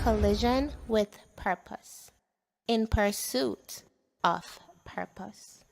collision with purpose, in pursuit of purpose.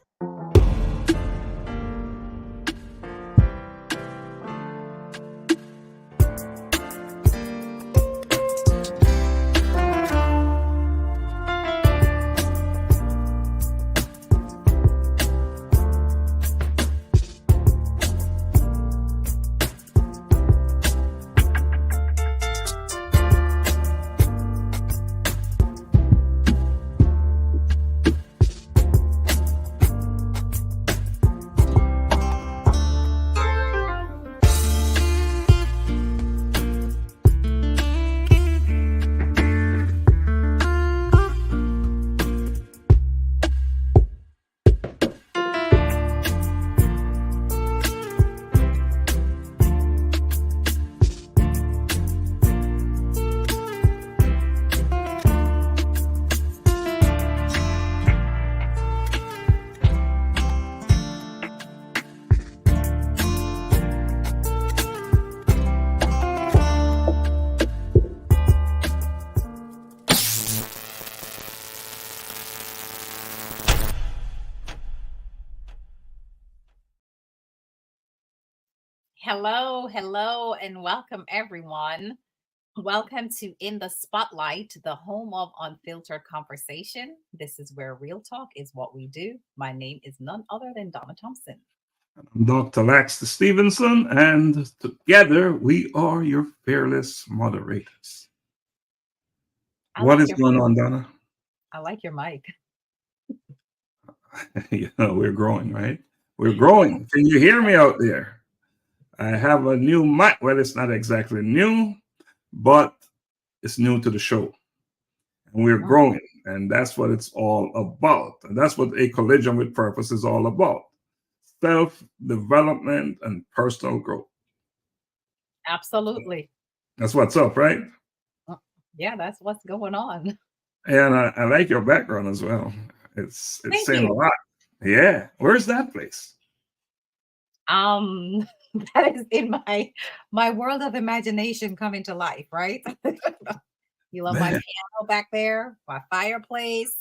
Hello, and welcome everyone. Welcome to In the Spotlight, the home of unfiltered conversation. This is where real talk is what we do. My name is none other than Donna Thompson. I'm Dr. Laxley Stephenson, and together we are your fearless moderators. What is going on, Donna? I like your mic. We're growing, right? We're growing. Can you hear me out there? I have a new mic. Well, it's not exactly new, but it's new to the show. And we're growing, and that's what it's all about. And that's what a collision with purpose is all about. Self-development and personal growth. Absolutely. That's what's up, right? Yeah, that's what's going on. And I like your background as well. It's saying a lot. Yeah. Where's that place? That is in my world of imagination coming to life, right? You love my piano back there, my fireplace.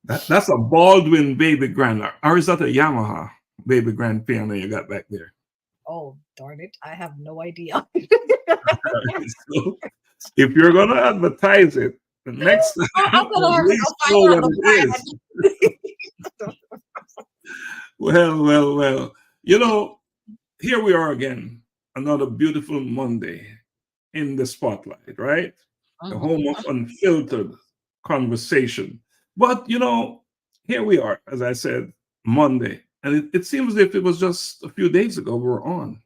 That's a Baldwin baby grand, or is that a Yamaha baby grand piano you got back there? Oh, darn it. I have no idea. So, if you're going to advertise it, the next time, I'm going to find out the brand. Well. You know, here we are again, another beautiful Monday in the spotlight, right? The home of unfiltered conversation. But, you know, here we are, as I said, Monday. And it seems as if it was just a few days ago we were on.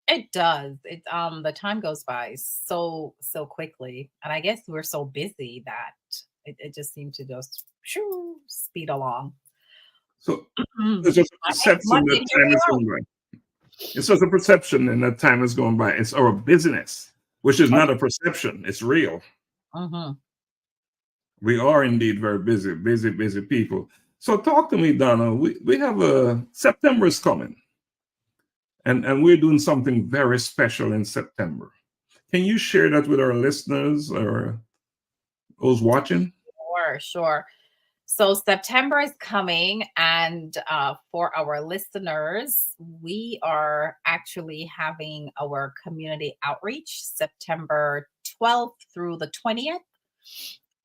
It does. It the time goes by so quickly. And I guess we're so busy that it just seems to just speed along. So there's just a perception that time is going by. It's just a perception and that time is going by. It's our business, which is not a perception. It's real. We are indeed very busy people. So talk to me, Donna. We have September is coming. And we're doing something very special in September. Can you share that with our listeners or those watching? Sure. So September is coming, and for our listeners, we are actually having our community outreach September 12th through the 20th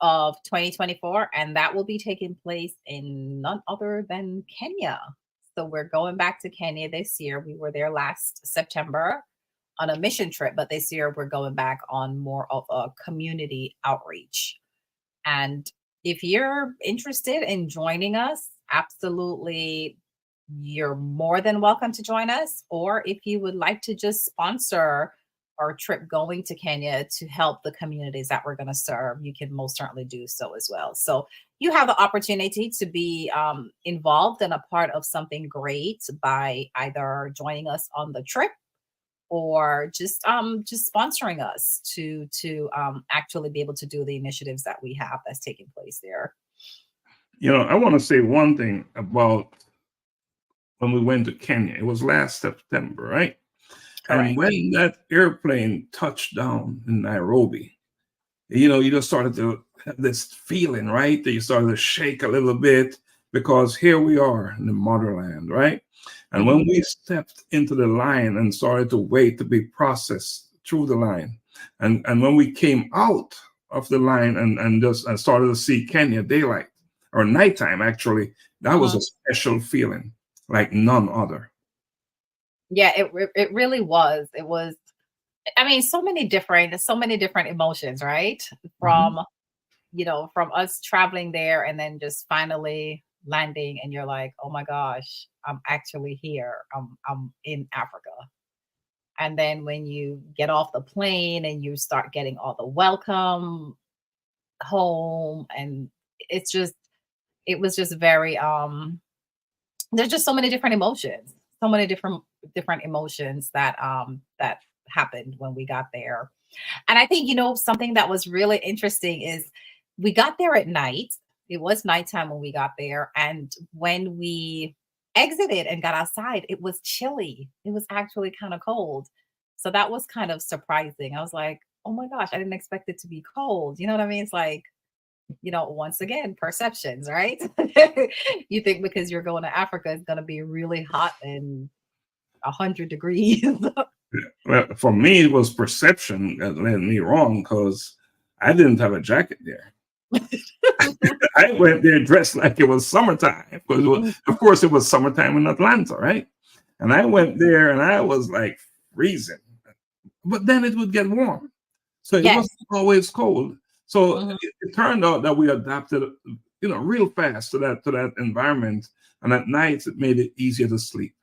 of 2024, and that will be taking place in none other than Kenya. So we're going back to Kenya this year. We were there last September on a mission trip, but this year we're going back on more of a community outreach. And if you're interested in joining us, absolutely, you're more than welcome to join us. Or if you would like to just sponsor our trip going to Kenya to help the communities that we're going to serve, you can most certainly do so as well. So you have the opportunity to be involved and a part of something great by either joining us on the trip or just sponsoring us to actually be able to do the initiatives that we have that's taking place there. You know, I want to say one thing about when we went to Kenya. It was last September, right? Correct. And when that airplane touched down in Nairobi, you just started to have this feeling, right? That you started to shake a little bit because here we are in the motherland, right? And when we stepped into the line and started to wait to be processed through the line, and when we came out of the line and started to see Kenya daylight or nighttime, actually, that was a special feeling like none other. Yeah, it really was. It was. I mean, so many different emotions, right? From from us traveling there and then just finally landing, and you're like, oh my gosh, I'm actually here. I'm in Africa. And then when you get off the plane and you start getting all the welcome home, and it's just it was just very there's just so many different emotions, so many different emotions that happened when we got there. And I think, something that was really interesting is we got there at night. It was nighttime when we got there. And when we exited and got outside, it was chilly. It was actually kind of cold. So that was kind of surprising. I was like, oh my gosh, I didn't expect it to be cold. You know what I mean? It's like, once again, perceptions, right? You think because you're going to Africa, it's going to be really hot and 100 degrees. Well, for me, it was perception that led me wrong because I didn't have a jacket there. I went there dressed like it was summertime. Of course, it was summertime in Atlanta, right? And I went there and I was like freezing. But then it would get warm. So it Yes. wasn't always cold. So it turned out that we adapted, real fast to that environment. And at night, it made it easier to sleep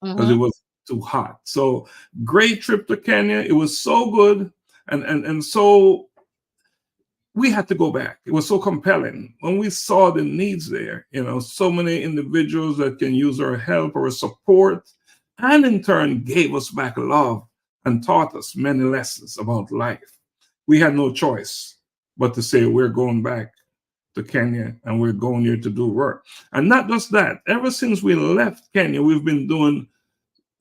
because it was too hot. So great trip to Kenya. It was so good. And so we had to go back. It was so compelling when we saw the needs there, so many individuals that can use our help or support, and in turn gave us back love and taught us many lessons about life. We had no choice but to say we're going back to Kenya and we're going here to do work. And not just that, ever since we left Kenya, we've been doing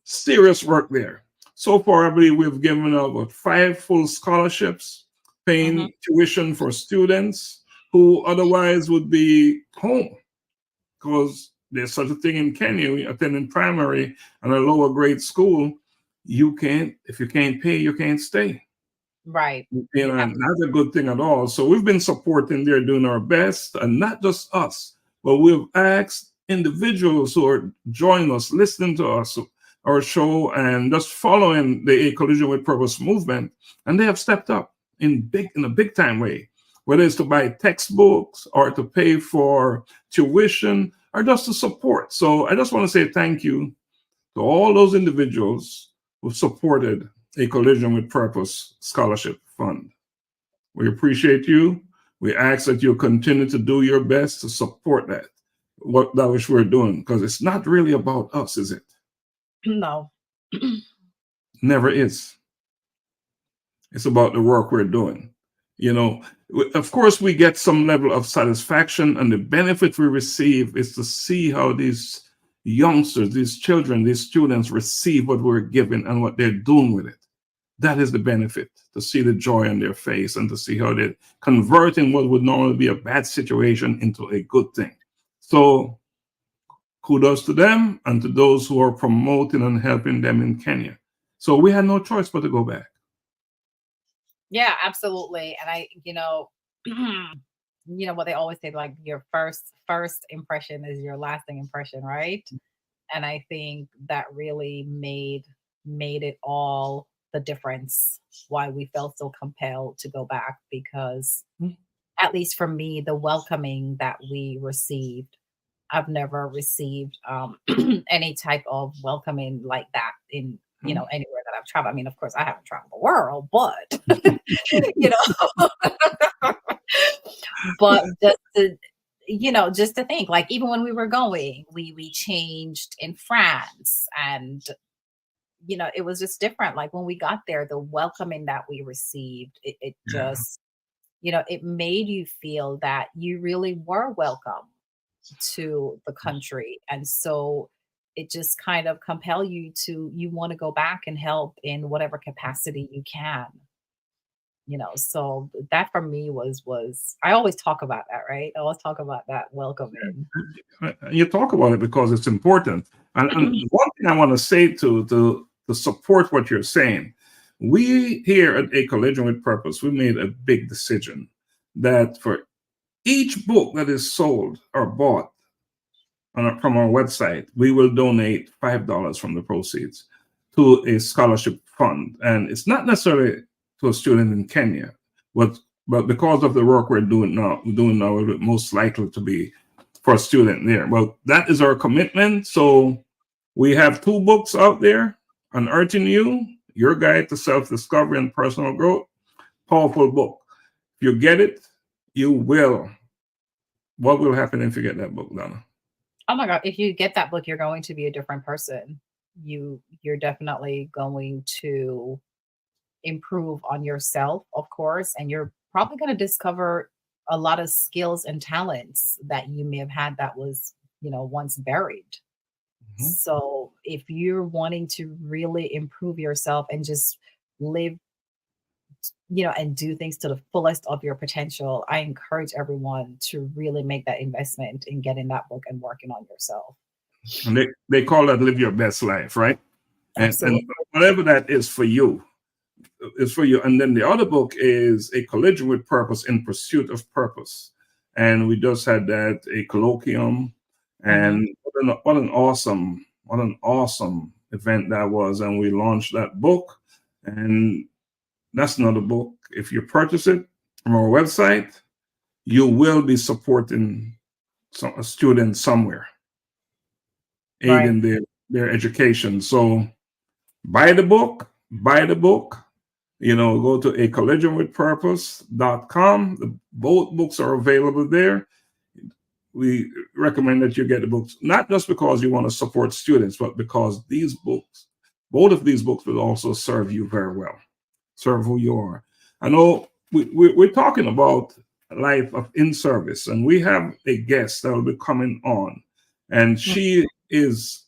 serious work there. So far, I believe we've given out about 5 full scholarships, paying tuition for students who otherwise would be home, because there's such a thing in Kenya. Attending primary and a lower grade school, if you can't pay, you can't stay. Right. And that's a good thing at all. So we've been supporting there, doing our best, and not just us, but we've asked individuals who are joining us, listening to us, our show, and just following the A Collision with Purpose movement, and they have stepped up in a big time way, whether it's to buy textbooks or to pay for tuition or just to support. So I just want to say thank you to all those individuals who supported A Collision with Purpose Scholarship Fund. We appreciate you. We ask that you continue to do your best to support that which we're doing, because it's not really about us, is it? No. Never is. It's about the work we're doing. Of course, we get some level of satisfaction, and the benefit we receive is to see how these youngsters, these children, these students receive what we're giving and what they're doing with it. That is the benefit, to see the joy on their face and to see how they're converting what would normally be a bad situation into a good thing. So kudos to them and to those who are promoting and helping them in Kenya. So we had no choice but to go back. Yeah, absolutely. And I, what they always say, like your first impression is your lasting impression, right? And I think that really made it all the difference why we felt so compelled to go back, because at least for me, the welcoming that we received, I've never received any type of welcoming like that in anywhere that I've traveled. I mean, of course, I haven't traveled the world, but but just to think, like, even when we were going, we changed in France, and it was just different. Like when we got there, the welcoming that we received, it just it made you feel that you really were welcome to the country. And so it just kind of compel you want to go back and help in whatever capacity you can. So that for me was I always talk about that, right? I always talk about that welcome in. You talk about it because it's important. And one thing I want to say to support what you're saying, we here at A Collision with Purpose, we made a big decision that for each book that is sold or bought from our website, we will donate $5 from the proceeds to a scholarship fund. And it's not necessarily to a student in Kenya, but because of the work we're doing now, it most likely to be for a student there. Well, that is our commitment. So we have 2 books out there: Unearthing You, Your Guide to Self-Discovery and Personal Growth. Powerful book. If you get it, you will. What will happen if you get that book, Donna? Oh my God, if you get that book, you're going to be a different person. You're definitely going to improve on yourself, of course, and you're probably going to discover a lot of skills and talents that you may have had that was, once buried. So if you're wanting to really improve yourself and just live, and do things to the fullest of your potential, I encourage everyone to really make that investment in getting that book and working on yourself. And they call that live your best life, right? And whatever that is for you, is for you. And then the other book is A Collision with Purpose, In Pursuit of Purpose. And we just had that, a colloquium. And what an awesome event that was. And we launched that book. And that's another book. If you purchase it from our website, you will be supporting a student somewhere, aiding their education. So buy the book. Go to acollisionwithpurpose.com. Both books are available there. We recommend that you get the books, not just because you want to support students, but because both of these books will also serve you very well, serve who you are. I know we're talking about a life of in service, and we have a guest that will be coming on. And she is,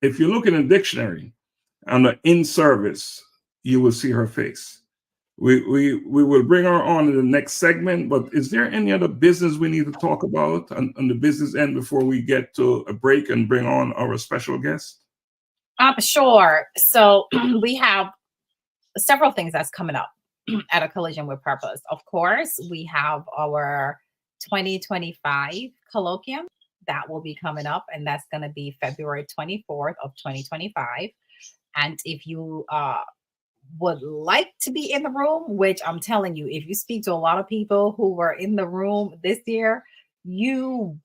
if you look in a dictionary, under in service, you will see her face. We will bring her on in the next segment, but is there any other business we need to talk about on the business end before we get to a break and bring on our special guest? Sure. So we have several things that's coming up at A Collision with Purpose. Of course, we have our 2025 colloquium that will be coming up, and that's going to be February 24th of 2025. And if you would like to be in the room, which I'm telling you, if you speak to a lot of people who were in the room this year, you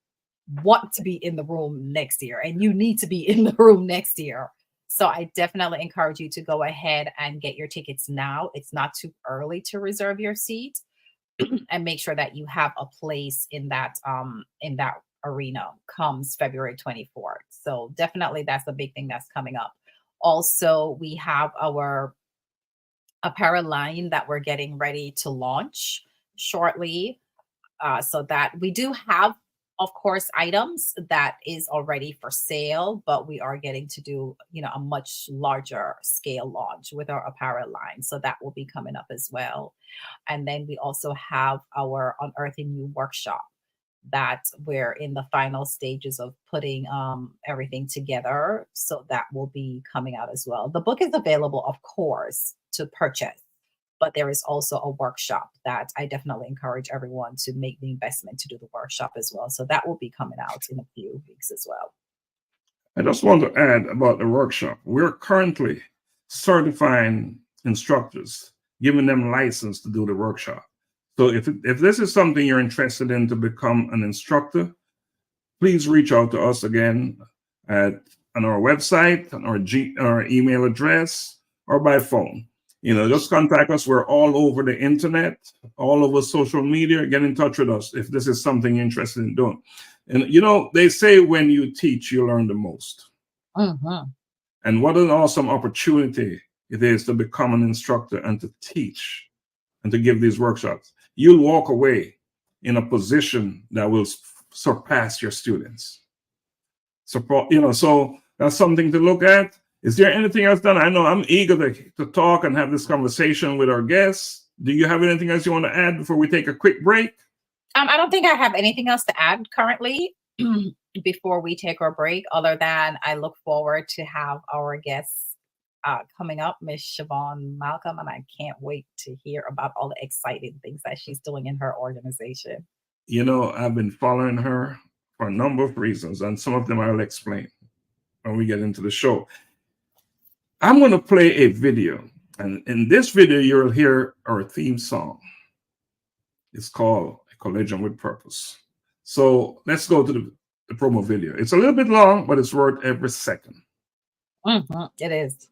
want to be in the room next year, and you need to be in the room next year. So I definitely encourage you to go ahead and get your tickets now. It's not too early to reserve your seat, and make sure that you have a place in that arena comes February 24th. So definitely that's a big thing that's coming up. Also, we have our apparel line that we're getting ready to launch shortly. So that we do have, of course, items that is already for sale, but we are getting to do, a much larger scale launch with our apparel line. So that will be coming up as well. And then we also have our Unearthing You workshop that we're in the final stages of putting everything together. So that will be coming out as well. The book is available, of course, to purchase, but there is also a workshop that I definitely encourage everyone to make the investment to do the workshop as well. So that will be coming out in a few weeks as well. I just want to add about the workshop. We're currently certifying instructors, giving them license to do the workshop. So if this is something you're interested in to become an instructor, please reach out to us again on our website, on our email address, or by phone. Just contact us. We're all over the internet, all over social media. Get in touch with us if this is something you're interested in doing. And, they say when you teach, you learn the most. And what an awesome opportunity it is to become an instructor and to teach and to give these workshops. You'll walk away in a position that will surpass your students. So that's something to look at. Is there anything else, Donna? I know I'm eager to talk and have this conversation with our guests, do you have anything else you want to add before we take a quick break? I don't think I have anything else to add currently before we take our break, other than I look forward to have our guests coming up, Miss Siobhan Malcolm, and I can't wait to hear about all the exciting things that she's doing in her organization. You know, I've been following her for a number of reasons, and some of them I'll explain when we get into the show. I'm going to play a video, and in this video, you'll hear our theme song. It's called A Collision with Purpose. So let's go to the promo video. It's a little bit long, but it's worth every second. It is.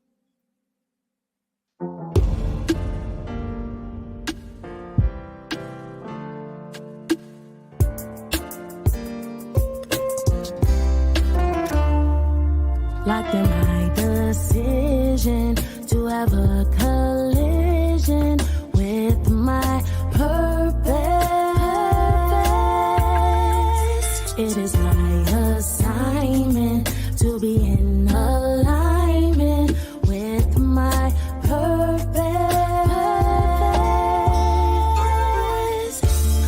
Like in my decision to have a collision with my purpose. It is my assignment to be in alignment with my purpose.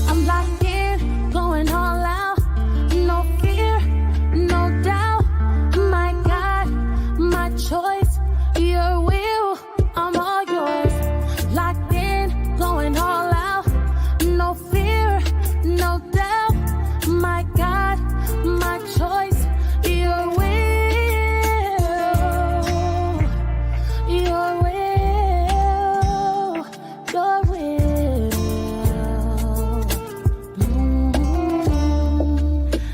I'm locked in, going all out, no fear, no doubt. My God, my choice, your will, I'm all yours. Locked in, going all out, no fear, no doubt. My God, my choice, your will, your will, your will.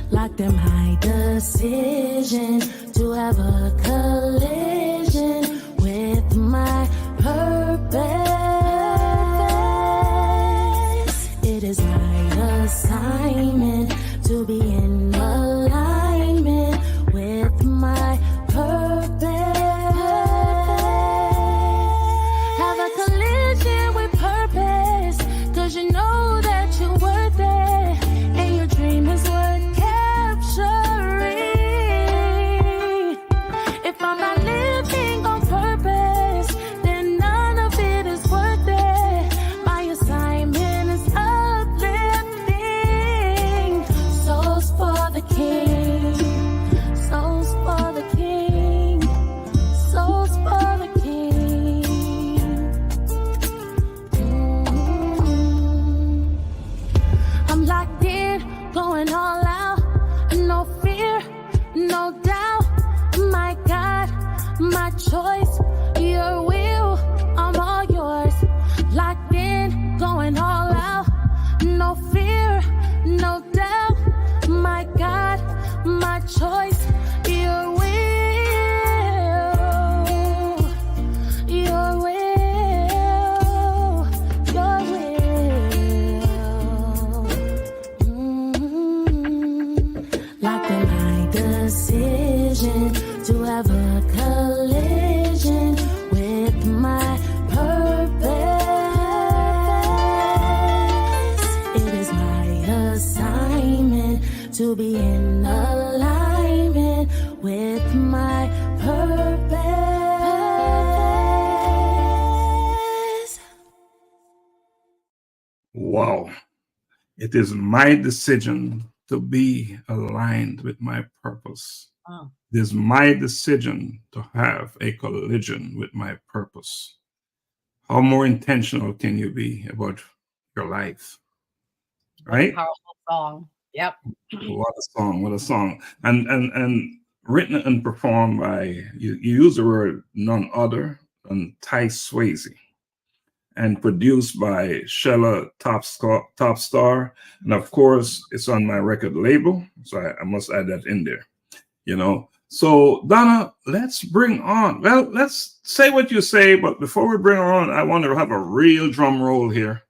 Locked in my decision to have a collision with my purpose. It is my assignment to be in alignment with my purpose. Have a collision with purpose, 'cause you know that you're worth it, and your dream is worth capturing. If I'm not living on purpose, then none of it is worth it. My assignment is uplifting souls for the King, souls for the King, souls for the King. I'm locked in, going all out, no fear, no doubt. My God, my choice, your will, I'm all yours. Locked in, going all out, no fear, no doubt. My God, my choice, your will, your will, your will. Locked in my decision to have a collision with my purpose. It is my assignment to be in alignment with my purpose. Wow. It is my decision to be aligned with my purpose. It is my decision to have a collision with my purpose. How more intentional can you be about your life? Right? Powerful song. Yep. What a song! What a song! And written and performed by you use the word none other than Ty Swayze, and produced by Shella Topstar, and of course it's on my record label, so I must add that in there. You know. So Donna, let's bring on. Well, let's say what you say, but before we bring her on, I want to have a real drum roll here.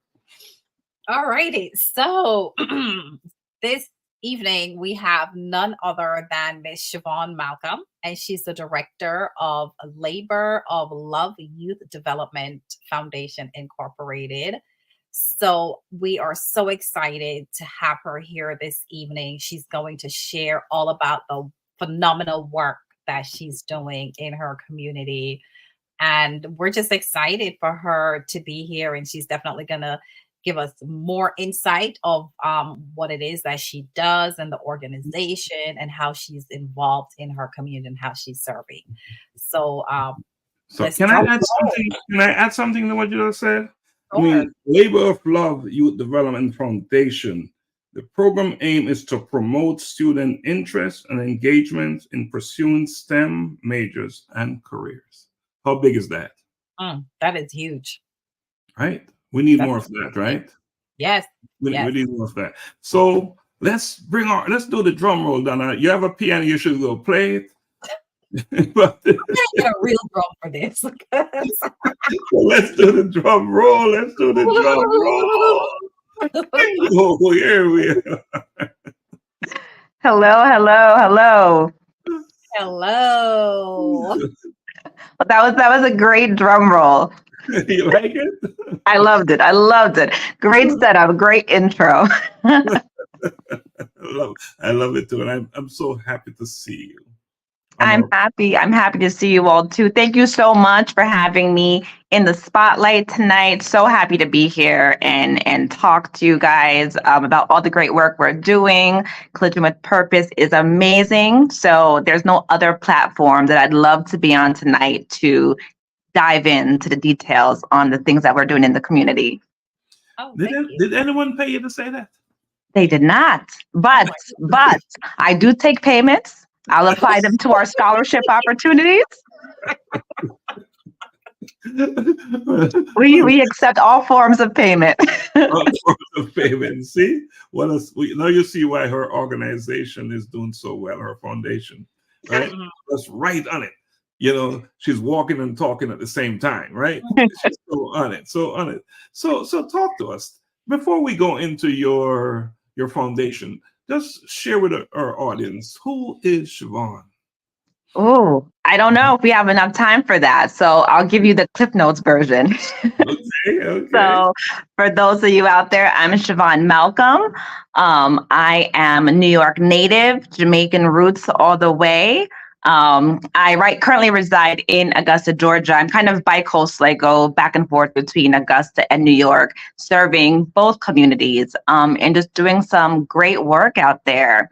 All righty. So this evening we have none other than Miss Siobhan Malcolm, and she's the director of Labor of Love Youth Development Foundation Incorporated. So we are so excited to have her here this evening. She's going to share all about the phenomenal work that she's doing in her community. And we're just excited for her to be here. And she's definitely going to give us more insight of what it is that she does and the organization and how she's involved in her community and how she's serving. So, can I add something? Can I add something to what you just said? Sure. I mean, Labor of Love Youth Development Foundation. The program aim is to promote student interest and engagement in pursuing STEM majors and careers. How big is that? That is huge. Right? We need more of that, right? Yes. We need more of that. So let's do the drum roll, Donna. You have a piano, you should go play it. But I'm gonna get a real drum for this. So let's do the drum roll. Let's do the drum roll. Oh, here we are. Hello. Hello. That was a great drum roll. You like it? I loved it. Great setup, great intro. I love it too, and I'm so happy to see you. I'm happy to see you all too. Thank you so much for having me in the spotlight tonight. So happy to be here and talk to you guys about all the great work we're doing. Collision with Purpose is amazing. So there's no other platform that I'd love to be on tonight to dive into the details on the things that we're doing in the community. Oh, did anyone pay you to say that? They did not, but I do take payments. I'll apply them to our scholarship opportunities. We accept all forms of payment. All forms of payment. See, now you see why her organization is doing so well. Her foundation, right? That's right on it. You know, she's walking and talking at the same time, right? She's so on it. So talk to us before we go into your foundation. Just share with our audience, who is Siobhan? Oh, I don't know if we have enough time for that. So I'll give you the Cliff Notes version. Okay. So for those of you out there, I'm Siobhan Malcolm. I am a New York native, Jamaican roots all the way. I currently reside in Augusta, Georgia. I'm kind of bi-coastal. I go back and forth between Augusta and New York, serving both communities and just doing some great work out there.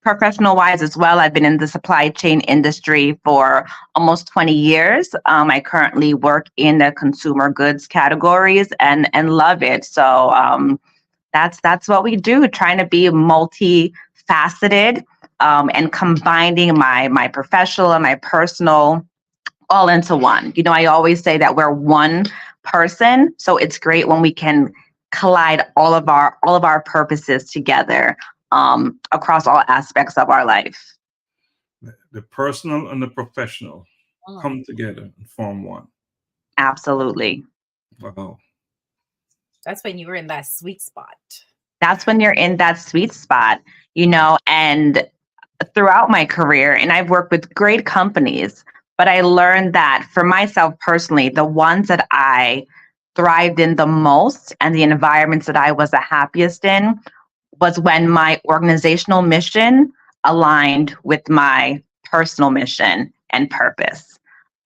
Professional-wise as well, I've been in the supply chain industry for almost 20 years. I currently work in the consumer goods categories and love it. So that's what we do, trying to be multifaceted. And combining my professional and my personal all into one. You know, I always say that we're one person, so it's great when we can collide all of our purposes together across all aspects of our life. The personal and the professional come together and form one. Absolutely. Wow. That's when you were in that sweet spot. That's when you're in that sweet spot, you know, and throughout my career, and I've worked with great companies, but I learned that for myself personally, the ones that I thrived in the most and the environments that I was the happiest in was when my organizational mission aligned with my personal mission and purpose.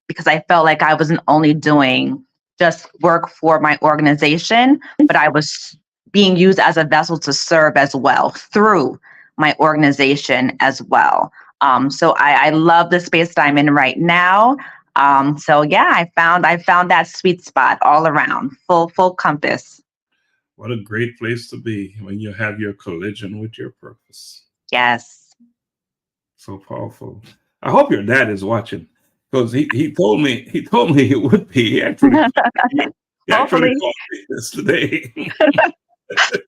Because I felt like I wasn't only doing just work for my organization, but I was being used as a vessel to serve as well through my organization as well. So I love the space that I'm in right now. So yeah, I found that sweet spot all around, full compass. What a great place to be when you have your collision with your purpose. Yes. So powerful. I hope your dad is watching, because he told me he would be. He actually called me yesterday.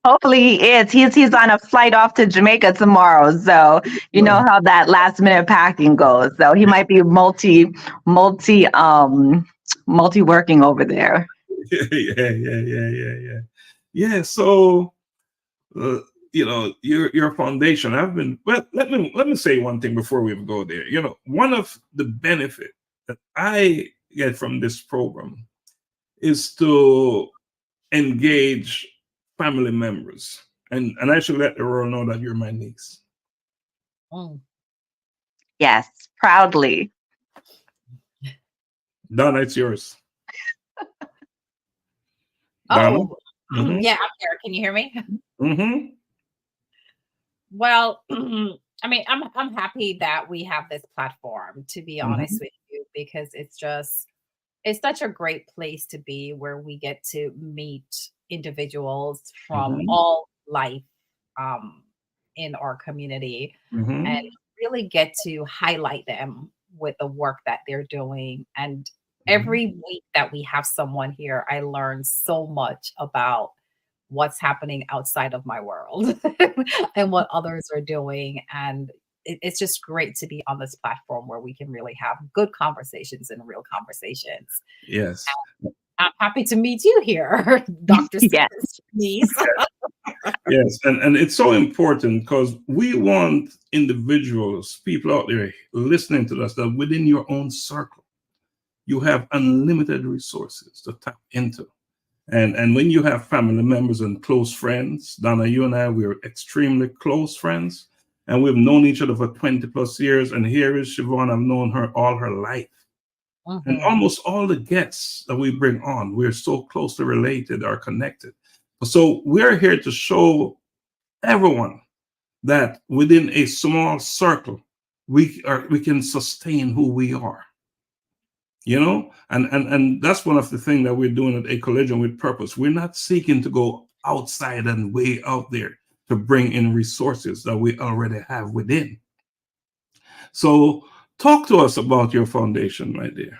Hopefully he is. He's on a flight off to Jamaica tomorrow. So you know how that last minute packing goes. So he might be multi working over there. Yeah. So you know, your foundation. Let me say one thing before we go there. You know, one of the benefit that I get from this program is to engage family members, and I should let the world know that you're my niece. Yes, proudly. Donna, it's yours. Donna? Oh, yeah, I'm here. Can you hear me? Mm-hmm. Well, I mean, I'm happy that we have this platform, to be honest with you, because it's such a great place to be where we get to meet individuals from all life in our community and really get to highlight them with the work that they're doing. And every week that we have someone here, I learn so much about what's happening outside of my world and what others are doing. And it's just great to be on this platform where we can really have good conversations and real conversations. Yes. And I'm happy to meet you here, Dr. Yes. Yes, and it's so important because we want individuals, people out there listening to us, that within your own circle, you have unlimited resources to tap into. And when you have family members and close friends, Donna, you and I, we're extremely close friends, and we've known each other for 20 plus years. And here is Siobhan, I've known her all her life. And almost all the guests that we bring on, we're so closely related or connected. So we're here to show everyone that within a small circle, we can sustain who we are. You know, and that's one of the things that we're doing at A Collision with Purpose. We're not seeking to go outside and way out there to bring in resources that we already have within. So talk to us about your foundation, my dear.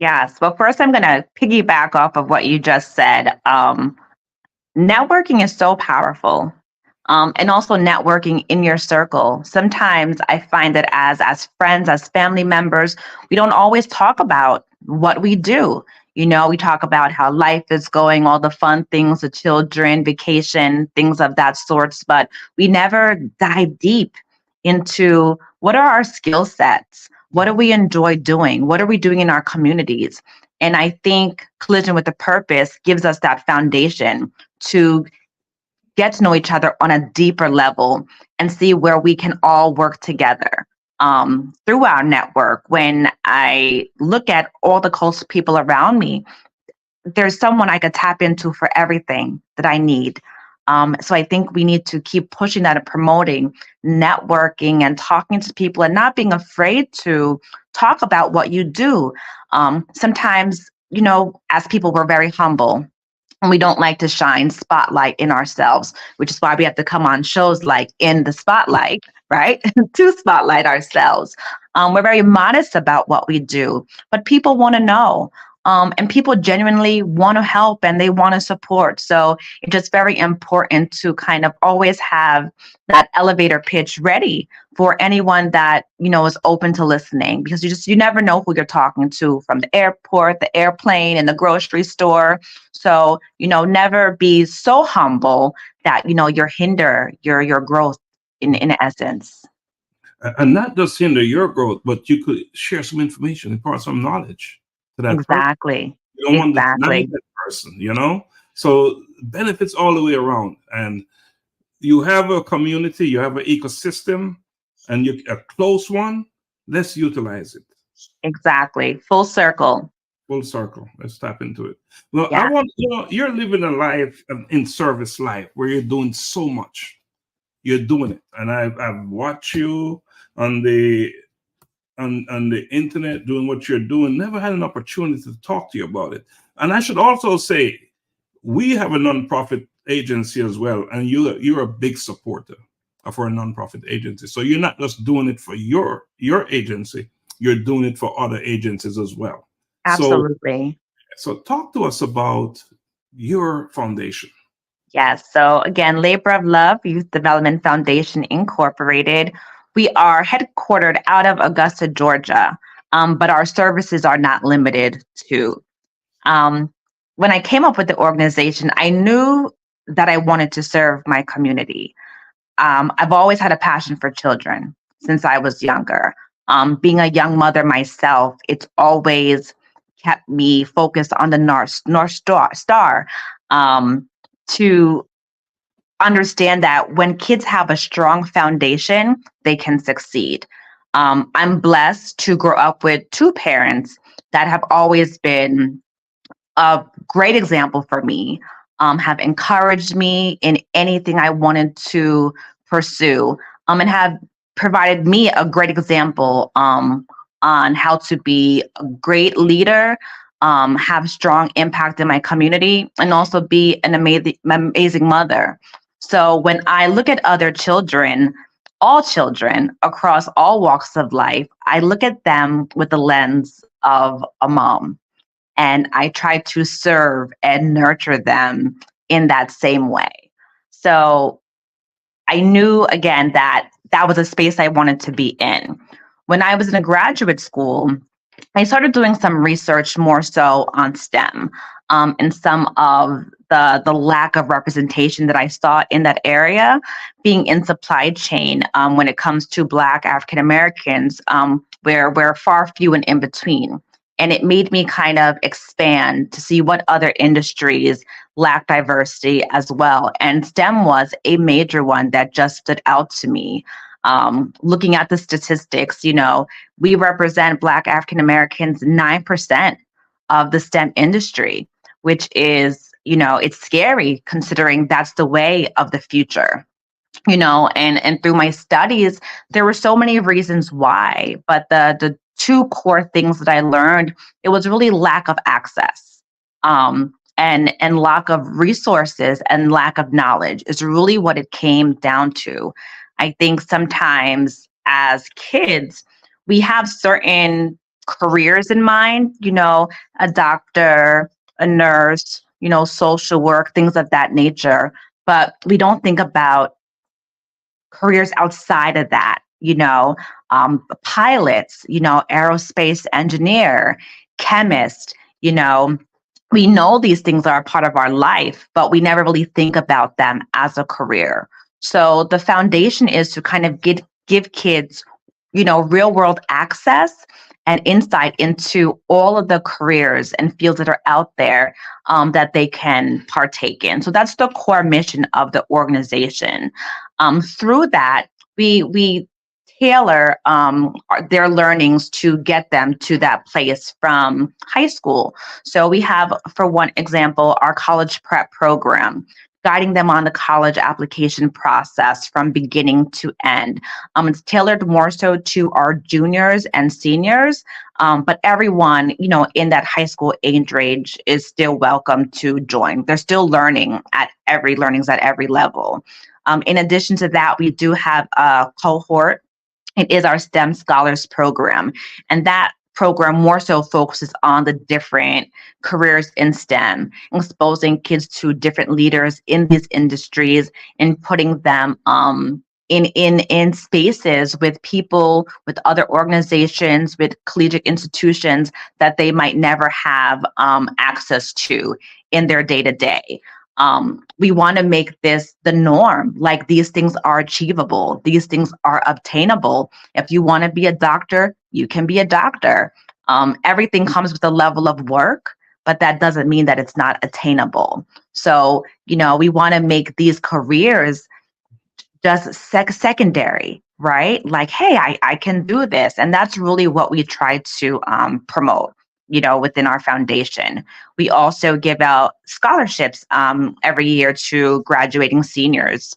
Yes. Well, first, I'm going to piggyback off of what you just said. Networking is so powerful. And also networking in your circle. Sometimes I find that as friends, as family members, we don't always talk about what we do. You know, we talk about how life is going, all the fun things, the children, vacation, things of that sorts, but we never dive deep into what are our skill sets? What do we enjoy doing? What are we doing in our communities? And I think Collision with a Purpose gives us that foundation to get to know each other on a deeper level and see where we can all work together through our network. When I look at all the close people around me, there's someone I could tap into for everything that I need. So I think we need to keep pushing that and promoting networking and talking to people and not being afraid to talk about what you do. Sometimes, you know, as people, we're very humble. And we don't like to shine spotlight in ourselves, which is why we have to come on shows like In the Spotlight, right? To spotlight ourselves. We're very modest about what we do, but people want to know. And people genuinely want to help and they want to support. So it's just very important to kind of always have that elevator pitch ready for anyone that, you know, is open to listening, because you never know who you're talking to from the airport, the airplane, and the grocery store. So, you know, never be so humble that, you know, you hinder your growth in essence. And not just hinder your growth, but you could share some information, impart some knowledge to that Exactly. person. You don't want to deny that person, you know? So benefits all the way around. And you have a community, you have an ecosystem, and you a close one, let's utilize it. Exactly. Full circle. Full circle. Let's tap into it. Well, Yeah. I want, you know, you're living a life in service life where you're doing so much. You're doing it. And I've watched you on the internet doing what you're doing. Never had an opportunity to talk to you about it. And I should also say, we have a nonprofit agency as well, and you're a big supporter of our nonprofit agency. So you're not just doing it for your agency, you're doing it for other agencies as well. Absolutely. So talk to us about your foundation. Yes. So again, Labor of Love Youth Development Foundation Incorporated. We are headquartered out of Augusta, Georgia, but our services are not limited to. When I came up with the organization, I knew that I wanted to serve my community. I've always had a passion for children since I was younger. Being a young mother myself, it's always kept me focused on the North Star to understand that when kids have a strong foundation, they can succeed. I'm blessed to grow up with two parents that have always been a great example for me, have encouraged me in anything I wanted to pursue, and have provided me a great example on how to be a great leader, have strong impact in my community, and also be an amazing mother. So when I look at other children, all children across all walks of life, I look at them with the lens of a mom, and I try to serve and nurture them in that same way. So I knew again that that was a space I wanted to be in. When I was in a graduate school, I started doing some research more so on STEM, and some of the lack of representation that I saw in that area, being in supply chain when it comes to Black African Americans, where we're far few and in between. And it made me kind of expand to see what other industries lack diversity as well. And STEM was a major one that just stood out to me. Looking at the statistics, we represent Black African Americans 9% of the STEM industry, which is, it's scary considering that's the way of the future. And through my studies, there were so many reasons why, but the two core things that I learned, it was really lack of access, and lack of resources and lack of knowledge is really what it came down to. I think sometimes as kids, we have certain careers in mind, a doctor, a nurse, social work, things of that nature, but we don't think about careers outside of that, pilots, aerospace engineer, chemist, we know these things are a part of our life, but we never really think about them as a career. So the foundation is to kind of give kids, real world access and insight into all of the careers and fields that are out there, that they can partake in. So that's the core mission of the organization. Through that, we tailor their learnings to get them to that place from high school. So we have, for one example, our college prep program, guiding them on the college application process from beginning to end. It's tailored more so to our juniors and seniors, but everyone, in that high school age range is still welcome to join. They're still learnings at every level. In addition to that, we do have a cohort. It is our STEM Scholars Program, and that program more so focuses on the different careers in STEM, exposing kids to different leaders in these industries and putting them in spaces with people, with other organizations, with collegiate institutions that they might never have access to in their day-to-day. We want to make this the norm. Like, these things are achievable. These things are obtainable. If you want to be a doctor, you can be a doctor. Everything comes with a level of work, but that doesn't mean that it's not attainable. So, we want to make these careers just secondary, right? Like, hey, I can do this. And that's really what we try to promote, within our foundation. We also give out scholarships every year to graduating seniors.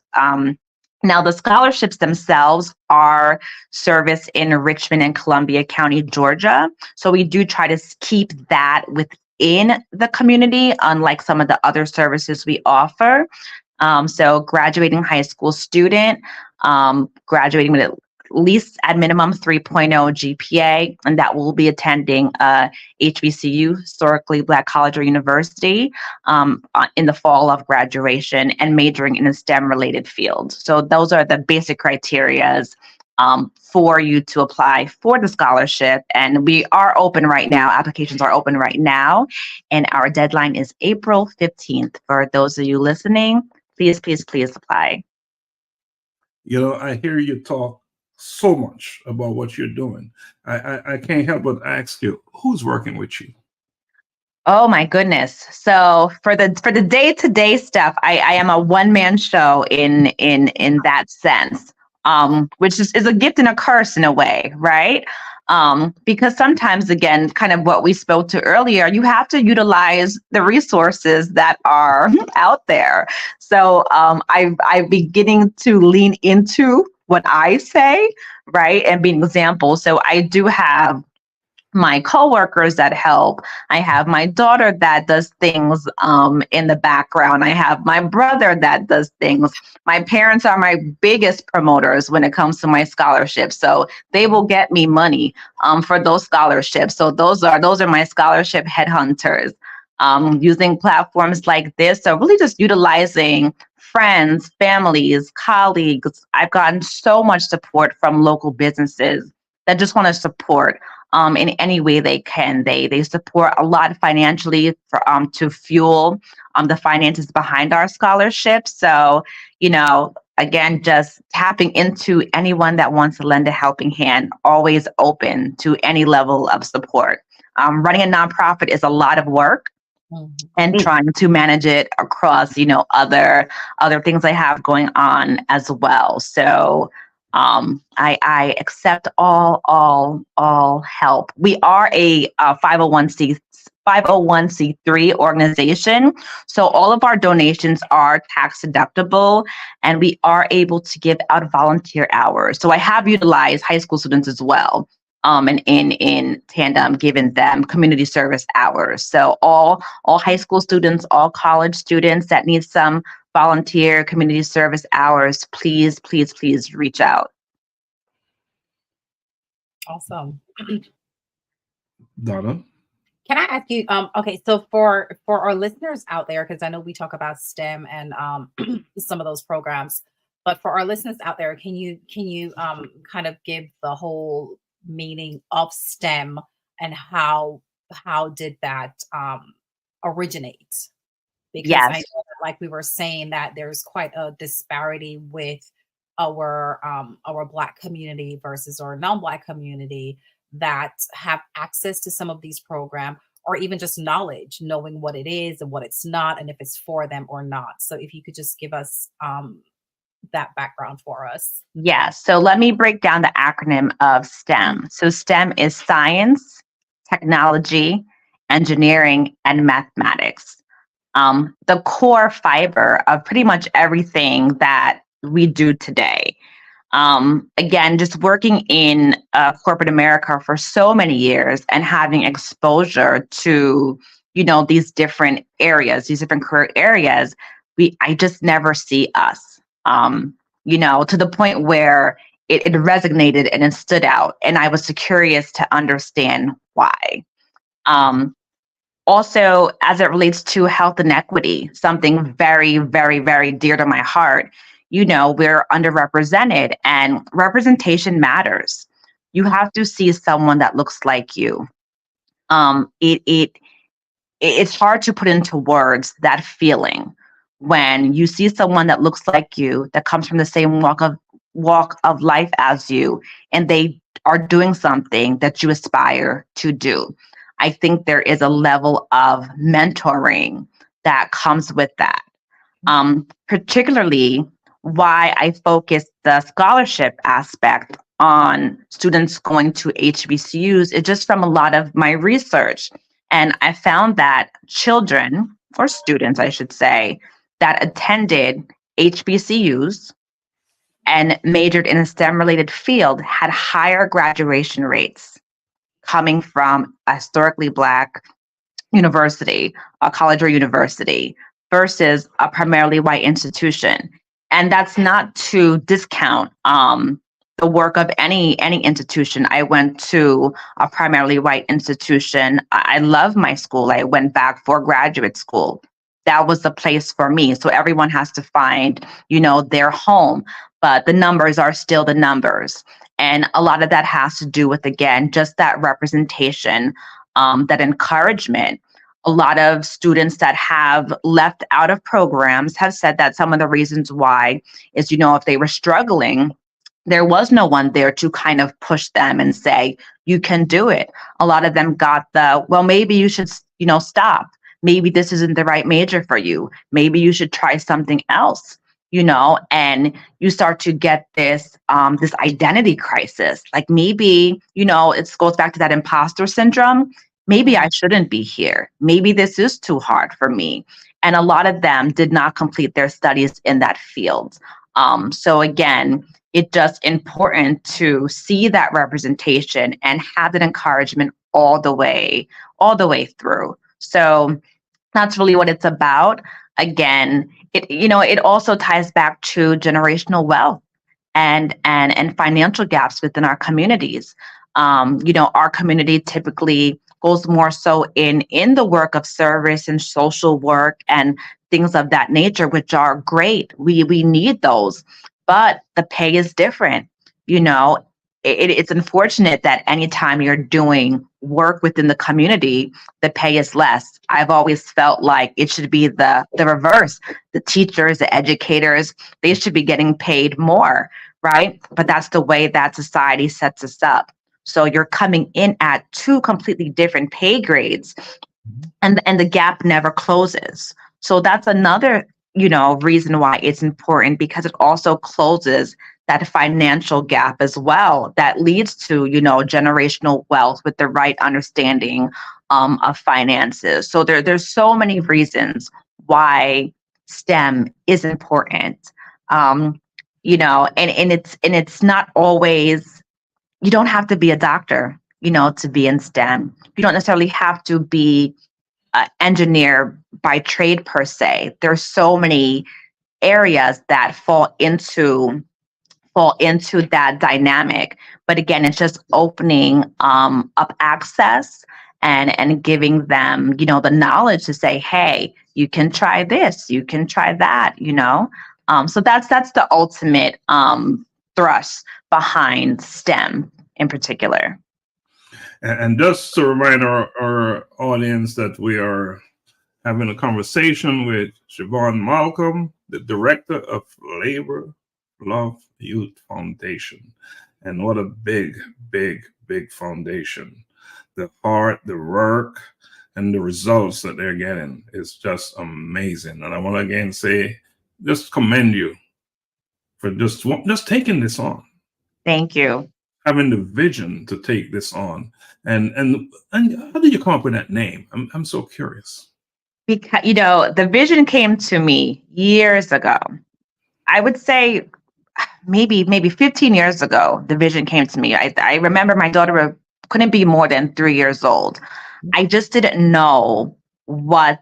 Now, the scholarships themselves are serviced in Richmond and Columbia County, Georgia. So we do try to keep that within the community, unlike some of the other services we offer. So graduating high school student, graduating with at least at minimum 3.0 GPA, and that will be attending HBCU, historically Black college or university, in the fall of graduation, and majoring in a STEM related field. So those are the basic criterias for you to apply for the scholarship. And we are open right now. Applications are open right now. And our deadline is April 15th. For those of you listening, please apply. I hear you talk so much about what you're doing. I can't help but ask you, who's working with you? Oh my goodness. So for the day-to-day stuff, I am a one-man show in that sense, which is a gift and a curse in a way, right? Because sometimes, again, kind of what we spoke to earlier, you have to utilize the resources that are out there. So I'm beginning to lean into what I say, right, and be an example. So I do have my coworkers that help. I have my daughter that does things in the background. I have my brother that does things. My parents are my biggest promoters when it comes to my scholarships. So they will get me money for those scholarships. So those are my scholarship headhunters. Using platforms like this, so really just utilizing friends, families, colleagues. I've gotten so much support from local businesses that just want to support in any way they can. They support a lot financially for to fuel the finances behind our scholarships. So, again, just tapping into anyone that wants to lend a helping hand, always open to any level of support. Running a nonprofit is a lot of work. And trying to manage it across, other things I have going on as well. So I accept all help. We are a 501c3 organization, so all of our donations are tax deductible, and we are able to give out volunteer hours. So I have utilized high school students as well. And in tandem, giving them community service hours. So all high school students, all college students that need some volunteer community service hours, please reach out. Awesome. Donna? Can I ask you, okay, so for our listeners out there, because I know we talk about STEM and some of those programs, but for our listeners out there, can you kind of give the whole meaning of STEM and how did that originate? Because Yes. I know that, like we were saying, that there's quite a disparity with our Black community versus our non-Black community that have access to some of these programs, or even just knowledge, knowing what it is and what it's not, and if it's for them or not. So if you could just give us that background for us. Yeah, so let me break down the acronym of STEM. So STEM is science, technology, engineering, and mathematics. The core fiber of pretty much everything that we do today. Again, just working in corporate America for so many years and having exposure to, these different areas, these different career areas, I just never see us. To the point where it resonated and it stood out. And I was curious to understand why. Also, as it relates to health inequity, something very, very, very dear to my heart, we're underrepresented, and representation matters. You have to see someone that looks like you. It's hard to put into words that feeling when you see someone that looks like you, that comes from the same walk of life as you, and they are doing something that you aspire to do. I think there is a level of mentoring that comes with that. Particularly why I focus the scholarship aspect on students going to HBCUs is just from a lot of my research. And I found that children, or students, I should say, that attended HBCUs and majored in a STEM-related field had higher graduation rates coming from a historically Black university, a college or university, versus a primarily white institution. And that's not to discount the work of any institution. I went to a primarily white institution. I love my school. I went back for graduate school. That was the place for me. So everyone has to find, their home, but the numbers are still the numbers. And a lot of that has to do with, again, just that representation, that encouragement. A lot of students that have left out of programs have said that some of the reasons why is, if they were struggling, there was no one there to kind of push them and say, you can do it. A lot of them got well, maybe you should, stop. Maybe this isn't the right major for you. Maybe you should try something else. and you start to get this this identity crisis. Like maybe, it goes back to that imposter syndrome. Maybe I shouldn't be here. Maybe this is too hard for me. And a lot of them did not complete their studies in that field. So again, it's just important to see that representation and have that encouragement all the way through. So that's really what it's about. Again, it also ties back to generational wealth and financial gaps within our communities. Our community typically goes more so in the work of service and social work and things of that nature, which are great. We need those, but the pay is different. It's unfortunate that anytime you're doing work within the community, the pay is less. I've always felt like it should be the reverse. The teachers, the educators, they should be getting paid more, right? But that's the way that society sets us up. So you're coming in at two completely different pay grades, and the gap never closes. So that's another, reason why it's important, because it also closes that financial gap as well, that leads to, generational wealth with the right understanding of finances. So there's so many reasons why STEM is important. And it's not always, you don't have to be a doctor, to be in STEM. You don't necessarily have to be an engineer by trade per se. There's so many areas that fall into that dynamic. But again, it's just opening up access and giving them, the knowledge to say, hey, you can try this, you can try that, So that's the ultimate thrust behind STEM in particular. And just to remind our audience that we are having a conversation with Siobhan Malcolm, the Director of Labor Love Youth Foundation. And what a big, big, big foundation. The heart, the work, and the results that they're getting is just amazing. And I want to again say, just commend you for just taking this on. Thank you. Having the vision to take this on. And how did you come up with that name? I'm so curious. Because, the vision came to me years ago. I would say maybe 15 years ago, the vision came to me. I remember my daughter couldn't be more than 3 years old. I just didn't know what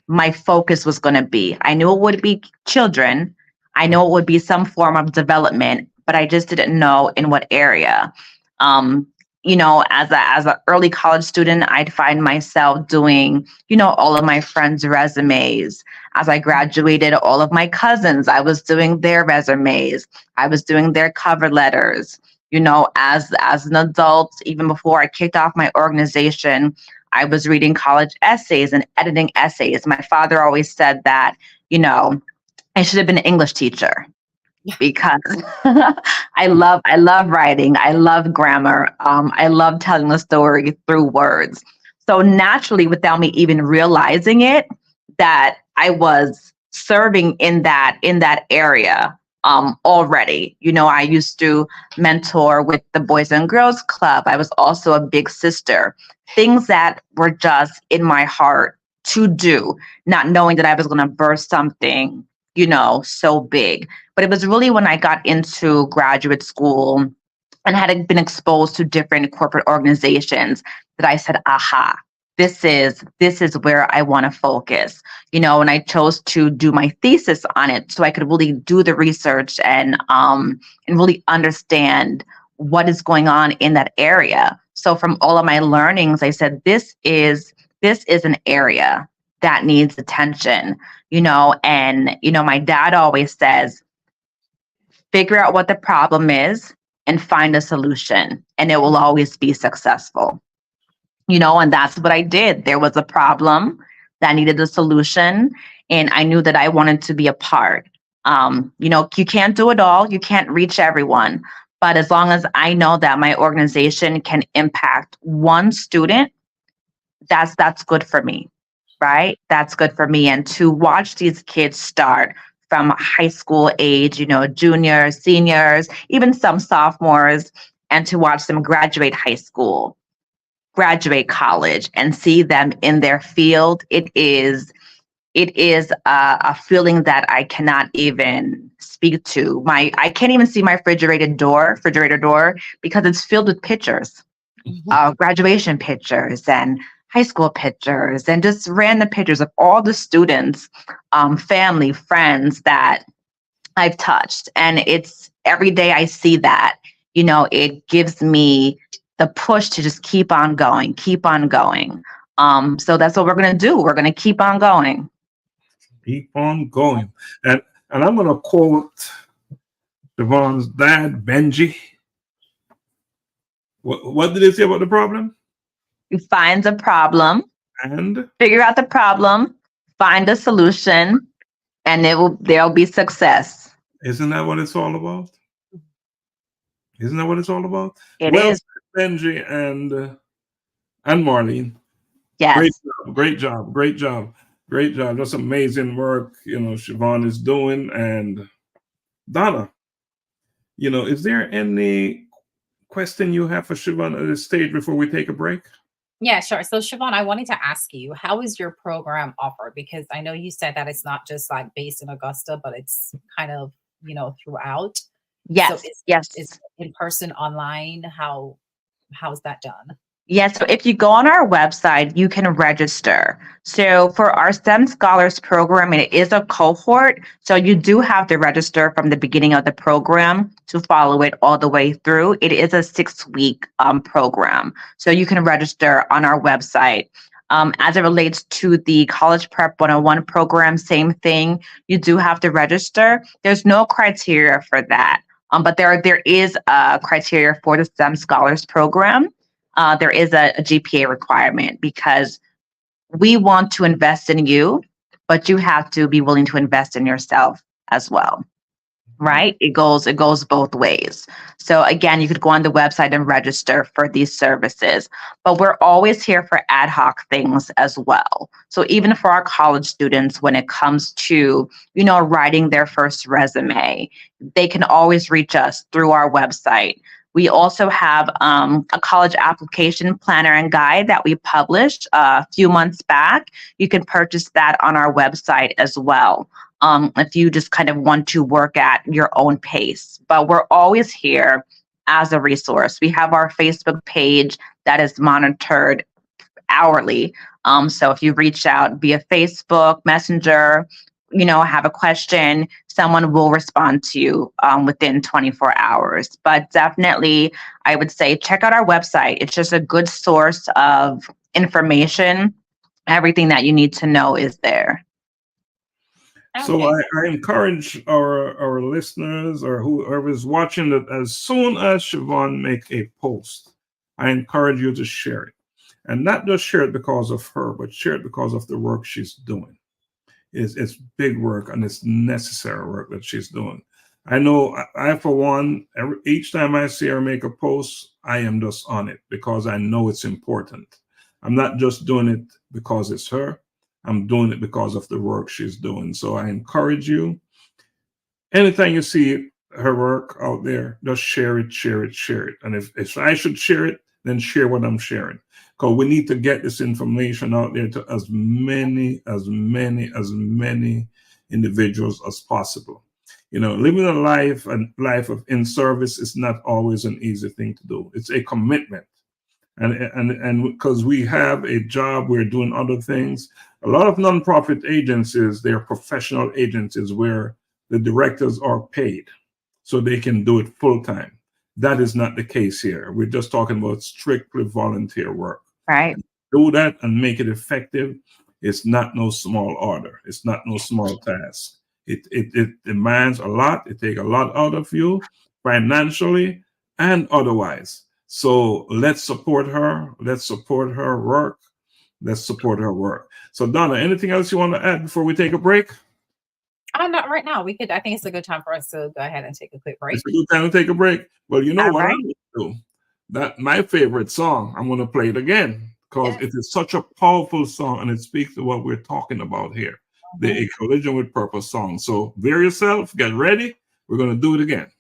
my focus was going to be. I knew it would be children. I know it would be some form of development, but I just didn't know in what area. As an early college student, I'd find myself doing, all of my friends' resumes. As I graduated, all of my cousins, I was doing their resumes. I was doing their cover letters. As an adult, even before I kicked off my organization, I was reading college essays and editing essays. My father always said that, I should have been an English teacher. Because I love writing. I love grammar. I love telling the story through words. So naturally, without me even realizing it, that I was serving in that area already. I used to mentor with the Boys and Girls Club. I was also a big sister. Things that were just in my heart to do, not knowing that I was going to birth something, so big. But it was really when I got into graduate school and had been exposed to different corporate organizations that I said, aha, this is where I want to focus, and I chose to do my thesis on it so I could really do the research and really understand what is going on in that area. So from all of my learnings, I said, this is an area that needs attention, and my dad always says, figure out what the problem is and find a solution, and it will always be successful. And that's what I did. There was a problem that needed a solution, and I knew that I wanted to be a part. You can't do it all. You can't reach everyone. But as long as I know that my organization can impact one student, that's good for me, right? That's good for me. And to watch these kids start from high school age, juniors, seniors, even some sophomores, and to watch them graduate high school, graduate college, and see them in their field. It is a feeling that I cannot even speak to. I can't even see my refrigerator door because it's filled with pictures, graduation pictures and high school pictures and just random pictures of all the students, family, friends that I've touched. And it's every day I see that, it gives me the push to just keep on going. So that's what we're going to do. We're going to keep on going. Keep on going. And I'm going to quote Siobhan's dad, Benji. What did he say about the problem? You find the problem, and figure out the problem, find a solution, and there'll be success. Isn't that what it's all about? Isn't that what it's all about? It is. Benji and Marlene. Yes. Great job. That's amazing work, Siobhan is doing. And Donna, is there any question you have for Siobhan at this stage before we take a break? Yeah, sure. So Siobhan, I wanted to ask you, how is your program offered? Because I know you said that it's not just like based in Augusta, but it's kind of, throughout. Yes. So yes. Is in person, online? How's that done? Yes. So if you go on our website, you can register. So for our STEM Scholars program, it is a cohort. So you do have to register from the beginning of the program to follow it all the way through. It is a 6-week program. So you can register on our website. As it relates to the College Prep 101 program, same thing. You do have to register. There's no criteria for that. But there is a criteria for the STEM Scholars program. There is a GPA requirement because we want to invest in you, but you have to be willing to invest in yourself as well, right? It goes both ways. So again, you could go on the website and register for these services, but we're always here for ad hoc things as well. So even for our college students, when it comes to, writing their first resume, they can always reach us through our website. We also have a college application planner and guide that we published a few months back. You can purchase that on our website as well, if you just kind of want to work at your own pace. But we're always here as a resource. We have our Facebook page that is monitored hourly. So if you reach out via Facebook, Messenger, have a question, someone will respond to you within 24 hours. But definitely, I would say check out our website. It's just a good source of information. Everything that you need to know is there. Okay. So I encourage our listeners or whoever is watching that as soon as Siobhan make a post, I encourage you to share it. And not just share it because of her, but share it because of the work she's doing. It's big work and it's necessary work that she's doing. I know I for one, each time I see her make a post, I am just on it because I know it's important. I'm not just doing it because it's her. I'm doing it because of the work she's doing. So I encourage you, anytime you see her work out there, just share it. And if I should share it, then share what I'm sharing. Because we need to get this information out there to as many individuals as possible. Living a life of in service is not always an easy thing to do. It's a commitment. And because we have a job, we're doing other things. A lot of nonprofit agencies, they're professional agencies where the directors are paid so they can do it full time. That is not the case here. We're just talking about strictly volunteer work. Right. Do that and make it effective. It's not no small order. It's not no small task. It demands a lot. It takes a lot out of you financially and otherwise. So let's support her. Let's support her work. So Donna, anything else you want to add before we take a break? Not right now. I think it's a good time for us to go ahead and take a quick break. It's a good time to take a break. Well, you know All what right. I'm going to do? That my favorite song, I'm going to play it again because it is such a powerful song and it speaks to what we're talking about here. the A Collision with Purpose song. So bear yourself, get ready. We're going to do it again.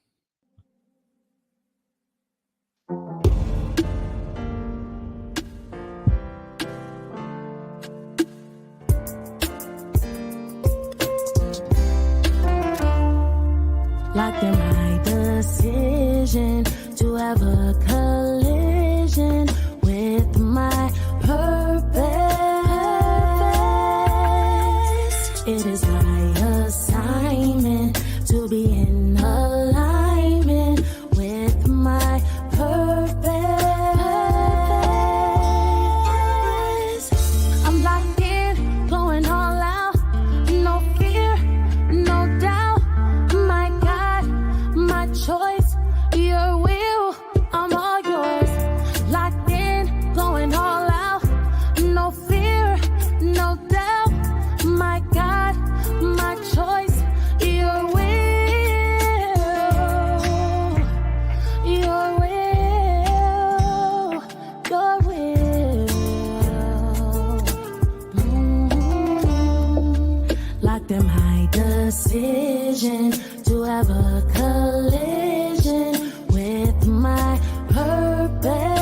Locked in my decision to have a collision with my purpose. It is my assignment to be in alignment with my purpose. I'm locked in, going all out, no fear, no doubt. My God, my choice, your will, I'm all yours. Locked in, going all out, no fear, no doubt. My God, my choice, your will, your will, your will. Locked in my decision to have a collision with my purpose.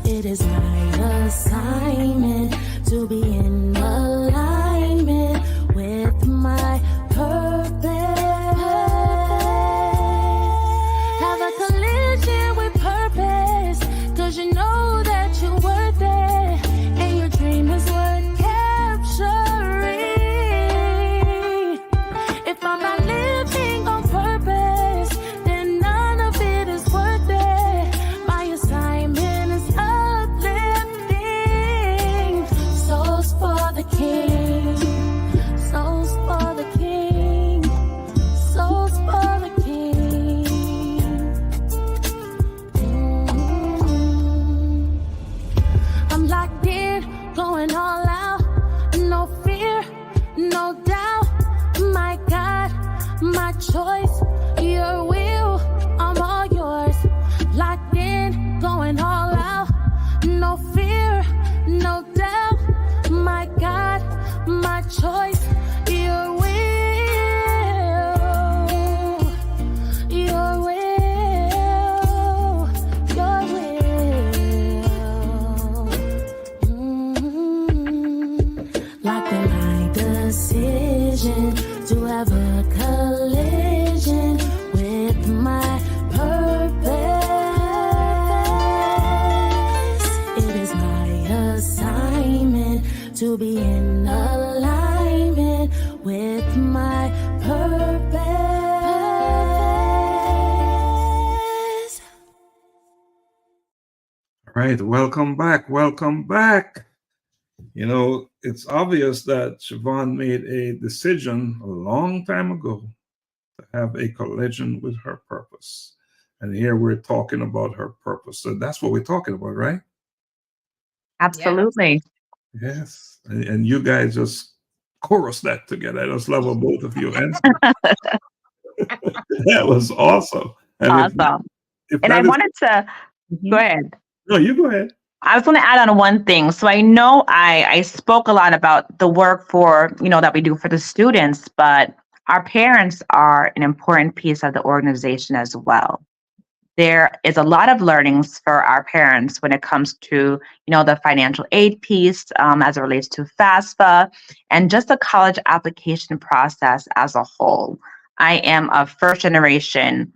It is my assignment to be in alignment with my purpose. Have a collision with purpose, 'cause you know that you're worth it, and your dream is worth capturing. If I'm not living on purpose, then none of it is worth it. My assignment is uplifting souls for the King, souls for the King, souls for the King. I'm locked in, going all out, no fear, no doubt. My God, my choice, your will, I'm all yours. Locked in, going all out, no fear, no doubt. My God, my choice, your will, your will, your will. Locked in my decision to have a collision with my purpose. It is my assignment to be in alignment with my purpose. All right, welcome back. Welcome back. You know, it's obvious that Siobhan made a decision a long time ago to have a collision with her purpose. And here we're talking about her purpose. So that's what we're talking about, right? Absolutely. Yes. And you guys just chorus that together. I just love both of you. And that was awesome. And Awesome. if And that I is- wanted to go ahead. No, you go ahead. I was going to add on one thing. So I know I spoke a lot about the work for, that we do for the students, but our parents are an important piece of the organization as well. There is a lot of learnings for our parents when it comes to, the financial aid piece as it relates to FAFSA and just the college application process as a whole. I am a first generation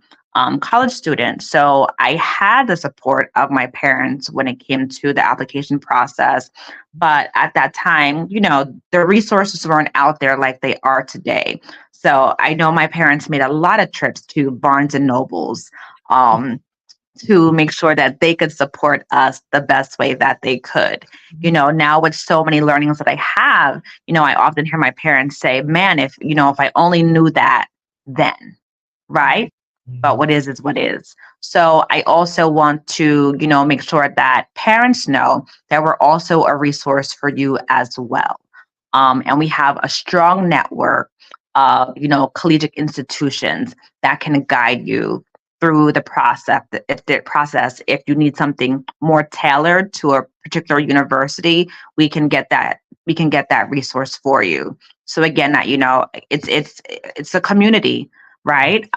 college student, so I had the support of my parents when it came to the application process. But at that time, the resources weren't out there like they are today. So I know my parents made a lot of trips to Barnes and Nobles to make sure that they could support us the best way that they could. Now with so many learnings that I have, I often hear my parents say, man, if I only knew that then, right? But what is what is. So I also want to, make sure that parents know that we're also a resource for you as well. And we have a strong network of, collegiate institutions that can guide you through the process. If you need something more tailored to a particular university, we can get that we can get that resource for you. So again, that, it's a community, right?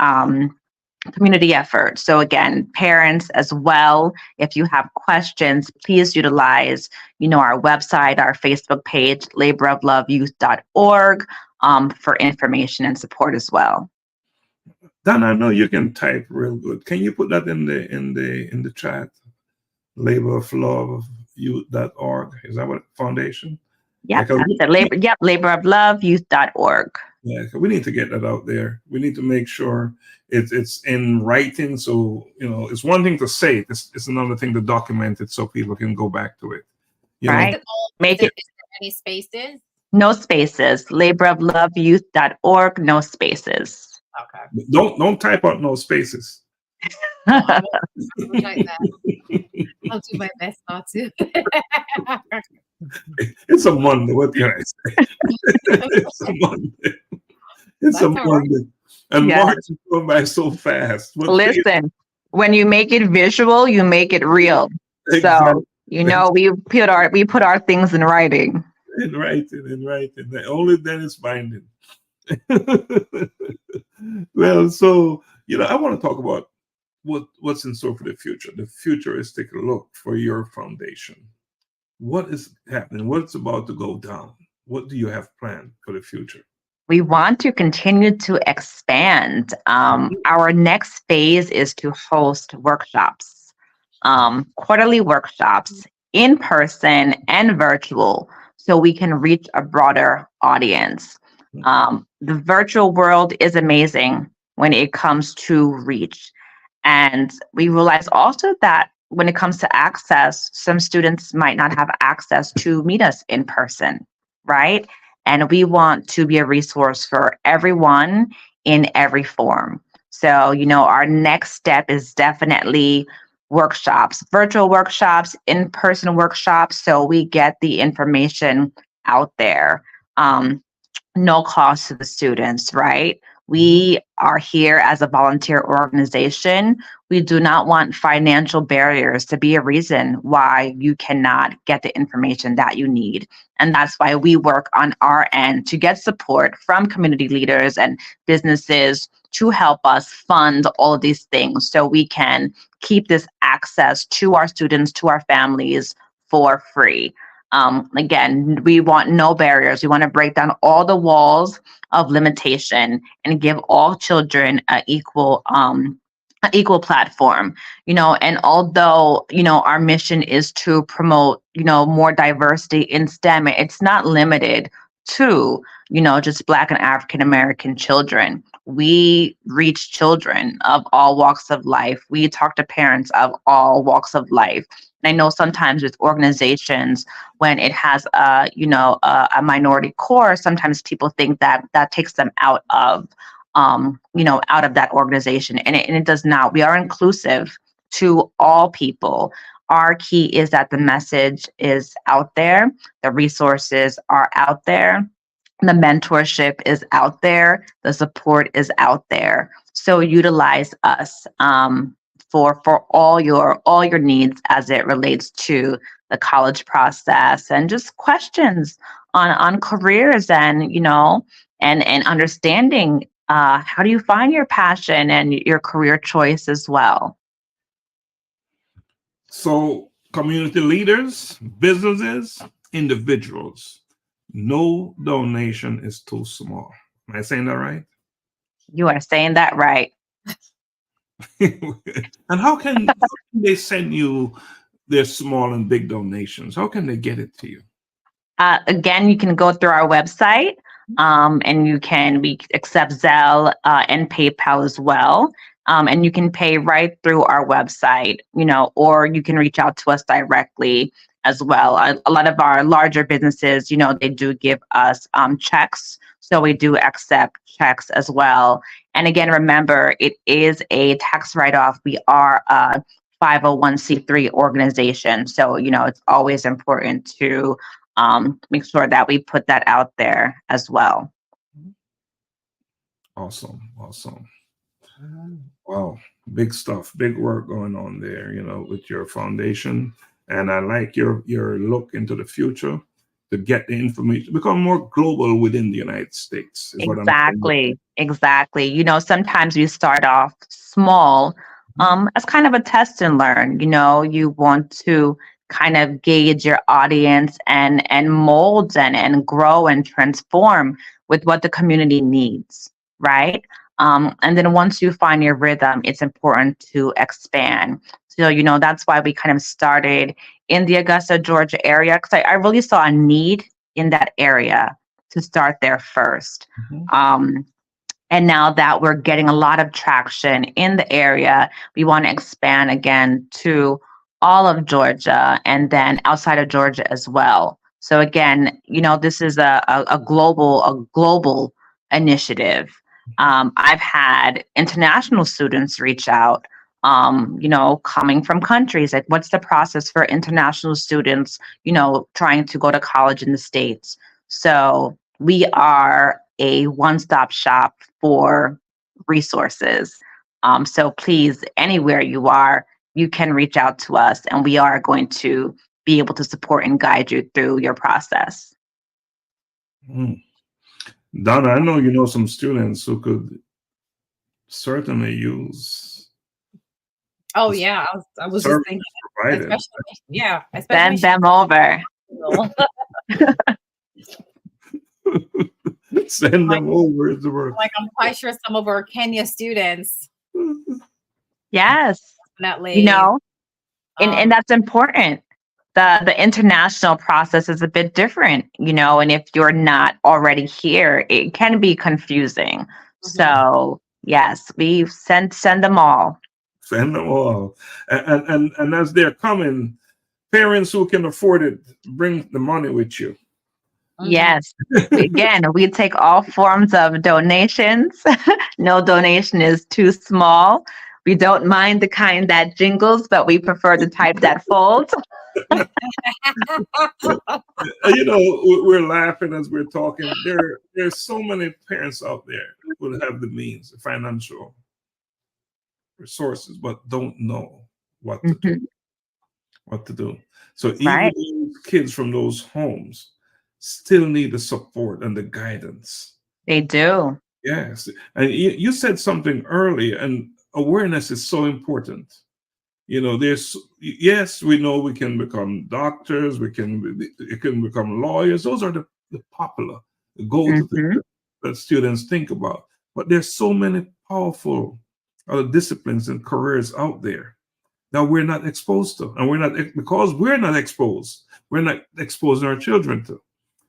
Community effort. So again, parents as well, if you have questions, please utilize, our website, our Facebook page, laborofloveyouth.org, for information and support as well. Donna, I know you can type real good. Can you put that in the chat? laborofloveyouth.org. Is that what foundation? Yeah, laborofloveyouth.org. Yeah, we need to get that out there. We need to make sure it's in writing. So, it's one thing to say it. It's another thing to document it so people can go back to it. Right. Is there any spaces? No spaces. laborofloveyouth.org. No spaces. Okay. Don't type out no spaces. Like that. I'll do my best not to. It's a Monday. What can I say? It's a Monday. It's a Monday. And March is going by so fast. Listen, when you make it visual, you make it real. Exactly. So, we put our things in writing. In writing. Only then it's binding. Well, so, I want to talk about what's in store for the future, the futuristic look for your foundation. What is happening? What's about to go down? What do you have planned for the future? We want to continue to expand. Our next phase is to host workshops, quarterly workshops, in person and virtual, so we can reach a broader audience. The virtual world is amazing when it comes to reach. And we realize also that when it comes to access, some students might not have access to meet us in person, right? And we want to be a resource for everyone in every form. So, our next step is definitely workshops, virtual workshops, in-person workshops, so we get the information out there. No cost to the students, right? We are here as a volunteer organization. We do not want financial barriers to be a reason why you cannot get the information that you need. And that's why we work on our end to get support from community leaders and businesses to help us fund all of these things so we can keep this access to our students, to our families for free. Again, we want no barriers. We want to break down all the walls of limitation and give all children an equal platform, and although, our mission is to promote, more diversity in STEM, it's not limited to, just Black and African American children. We reach children of all walks of life. We talk to parents of all walks of life. And I know sometimes with organizations, when it has a minority core, sometimes people think that takes them out of that organization, and it does not. We are inclusive to all people. Our key is that the message is out there, the resources are out there, the mentorship is out there, the support is out there. So utilize us for all your needs as it relates to the college process and just questions on careers and and understanding how do you find your passion and your career choice as well. So community leaders, businesses, individuals, no donation is too small. Am I saying that right? You are saying that right. And how can they send you their small and big donations? How can they get it to you? Again, you can go through our website, and we accept Zelle and PayPal as well. And you can pay right through our website, or you can reach out to us directly as well. A lot of our larger businesses, they do give us checks. So we do accept checks as well. And again, remember, it is a tax write-off. We are a 501c3 organization. So, it's always important to make sure that we put that out there as well. Awesome. Wow. Big stuff, big work going on there, with your foundation. And I like your look into the future to get the information, become more global within the United States. Is what I'm saying. Exactly. You know, sometimes we start off small, as kind of a test and learn. You know, you want to kind of gauge your audience and mold and grow and transform with what the community needs, right? And then once you find your rhythm, it's important to expand. So, you know, that's why we kind of started in the Augusta, Georgia area, because I really saw a need in that area to start there first. And now that we're getting a lot of traction in the area, we want to expand again to all of Georgia and then outside of Georgia as well. So again, you know, this is a global initiative. I've had international students reach out, you know, coming from countries like, what's the process for international students, you know, trying to go to college in the States? So we are a one-stop shop for resources. So please, anywhere you are, you can reach out to us, and we are going to be able to support and guide you through your process. Donna, I know you know some students who could certainly use. Oh yeah, I was just thinking, especially Send them over. Send them over is the word. Like, I'm quite sure some of our Kenya students. Yes, Definitely. you know, and that's important. The international process is a bit different, you know, and if you're not already here, it can be confusing. So yes, we send them all. Send them all. And as they're coming, parents who can afford it, bring the money with you. Yes. Again, we take all forms of donations. No donation is too small. We don't mind the kind that jingles, but we prefer the type that folds. You know, we're laughing as we're talking. There's so many parents out there who have the means, the financial resources, but don't know what to do. So even those kids from those homes still need the support and the guidance. They do. Yes. And you said something earlier, and awareness is so important. You know, yes, we know we can become doctors, we can become lawyers. Those are the popular, the go-to things that students think about. But there's so many powerful other disciplines and careers out there that we're not exposed to. And because we're not exposed, we're not exposing our children to.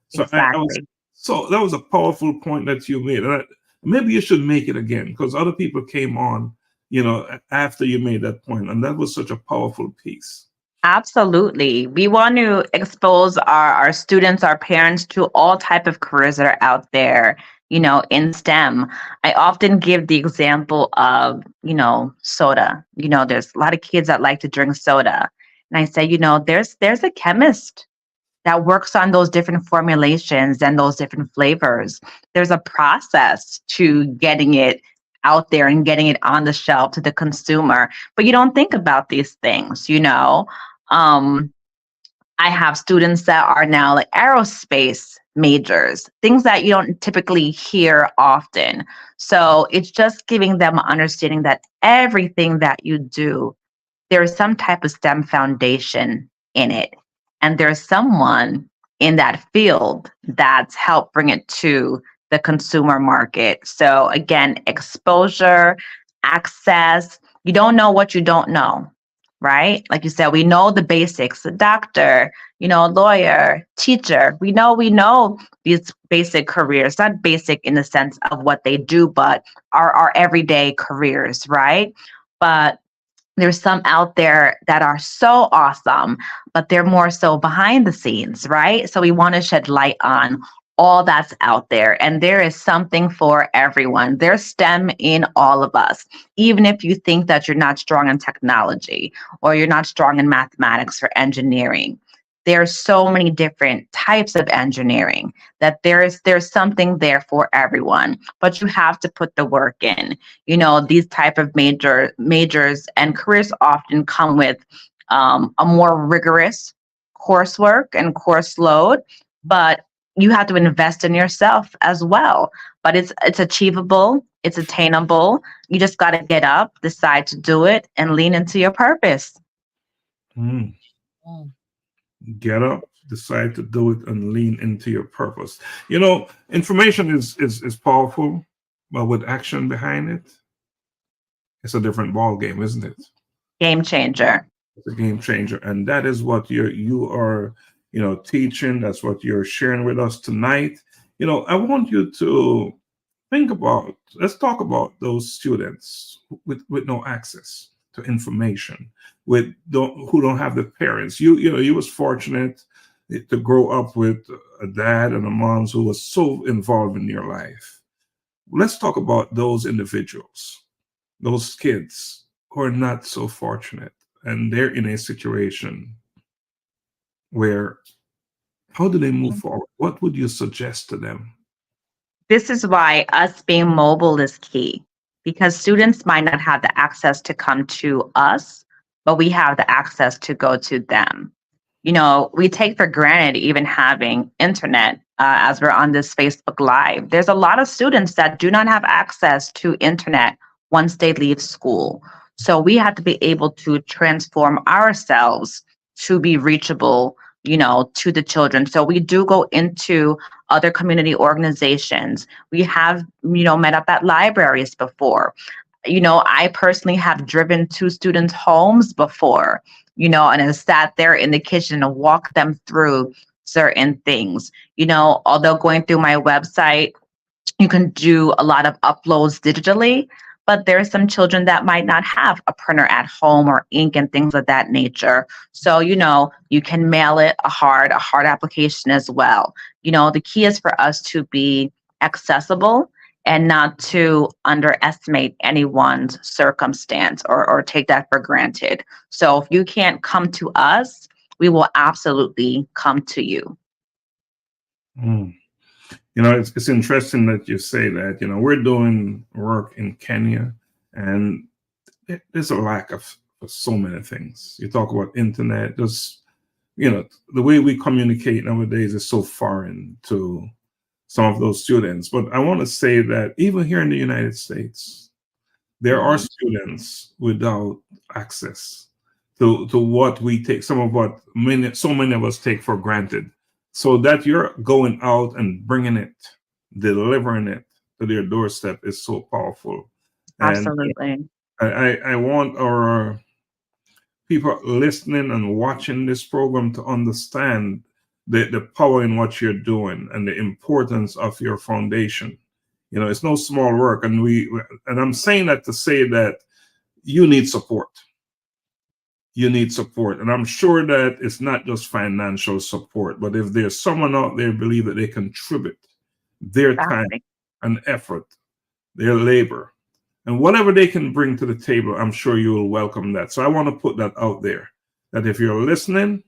So exactly. So that was a powerful point that you made. And maybe you should make it again, because other people came on, you know, after you made that point, and that was such a powerful piece. Absolutely. We want to expose our students, our parents, to all type of careers that are out there, you know, in STEM. I often give the example of, you know, soda. You know, there's a lot of kids that like to drink soda. And I say, you know, there's a chemist that works on those different formulations and those different flavors. There's a process to getting it out there and getting it on the shelf to the consumer, but you don't think about these things, you know. I have students that are now like aerospace majors, things that you don't typically hear often. So it's just giving them an understanding that everything that you do, there is some type of STEM foundation in it. And there's someone in that field that's helped bring it to the consumer market. So again, exposure, access. You don't know what you don't know, right? Like you said, we know the basics, a doctor, you know, lawyer, teacher. We know these basic careers, not basic in the sense of what they do, but our everyday careers, right? But there's some out there that are so awesome, but they're more so behind the scenes, right? So we want to shed light on all that's out there. And there is something for everyone. There's STEM in all of us. Even if you think that you're not strong in technology or you're not strong in mathematics or engineering, there's so many different types of engineering that there's something there for everyone, but you have to put the work in. You know, these type of majors and careers often come with a more rigorous coursework and course load. but you have to invest in yourself as well. But it's achievable, it's attainable. You just got to get up, decide to do it, and lean into your purpose. Mm. Mm. Get up, decide to do it, and lean into your purpose. Information is powerful, but with action behind it, it's a different ball game, isn't it? Game changer. It's a game changer, and that is what you are, teaching. That's what you're sharing with us tonight. I want you to think about. Let's talk about those students with no access to information, who don't have the parents. You was fortunate to grow up with a dad and a mom who was so involved in your life. Let's talk about those individuals, those kids who are not so fortunate, and they're in a situation where, how do they move forward? What would you suggest to them? This is why us being mobile is key, because students might not have the access to come to us, but we have the access to go to them. We take for granted even having internet as we're on this Facebook Live. There's a lot of students that do not have access to internet once they leave school. So we have to be able to transform ourselves to be reachable, to the children. So we do go into other community organizations. We have, met up at libraries before. I personally have driven to students' homes before, and have sat there in the kitchen and walked them through certain things. Although going through my website, you can do a lot of uploads digitally, but there are some children that might not have a printer at home or ink and things of that nature. So, you can mail it a hard application as well. The key is for us to be accessible and not to underestimate anyone's circumstance or take that for granted. So if you can't come to us, we will absolutely come to you. Mm. It's interesting that you say that. We're doing work in Kenya, and there's a lack of so many things. You talk about internet, just, the way we communicate nowadays is so foreign to some of those students. But I want to say that even here in the United States, there are students without access to what we take, so many of us take for granted. So that you're going out and bringing it, delivering it to their doorstep is so powerful. Absolutely. And I want our people listening and watching this program to understand the power in what you're doing and the importance of your foundation. It's no small work, and I'm saying that to say that you need support. You need support, and I'm sure that it's not just financial support, but if there's someone out there believe that they contribute their time and effort, their labor, and whatever they can bring to the table, I'm sure you will welcome that. So I want to put that out there, that if you're listening,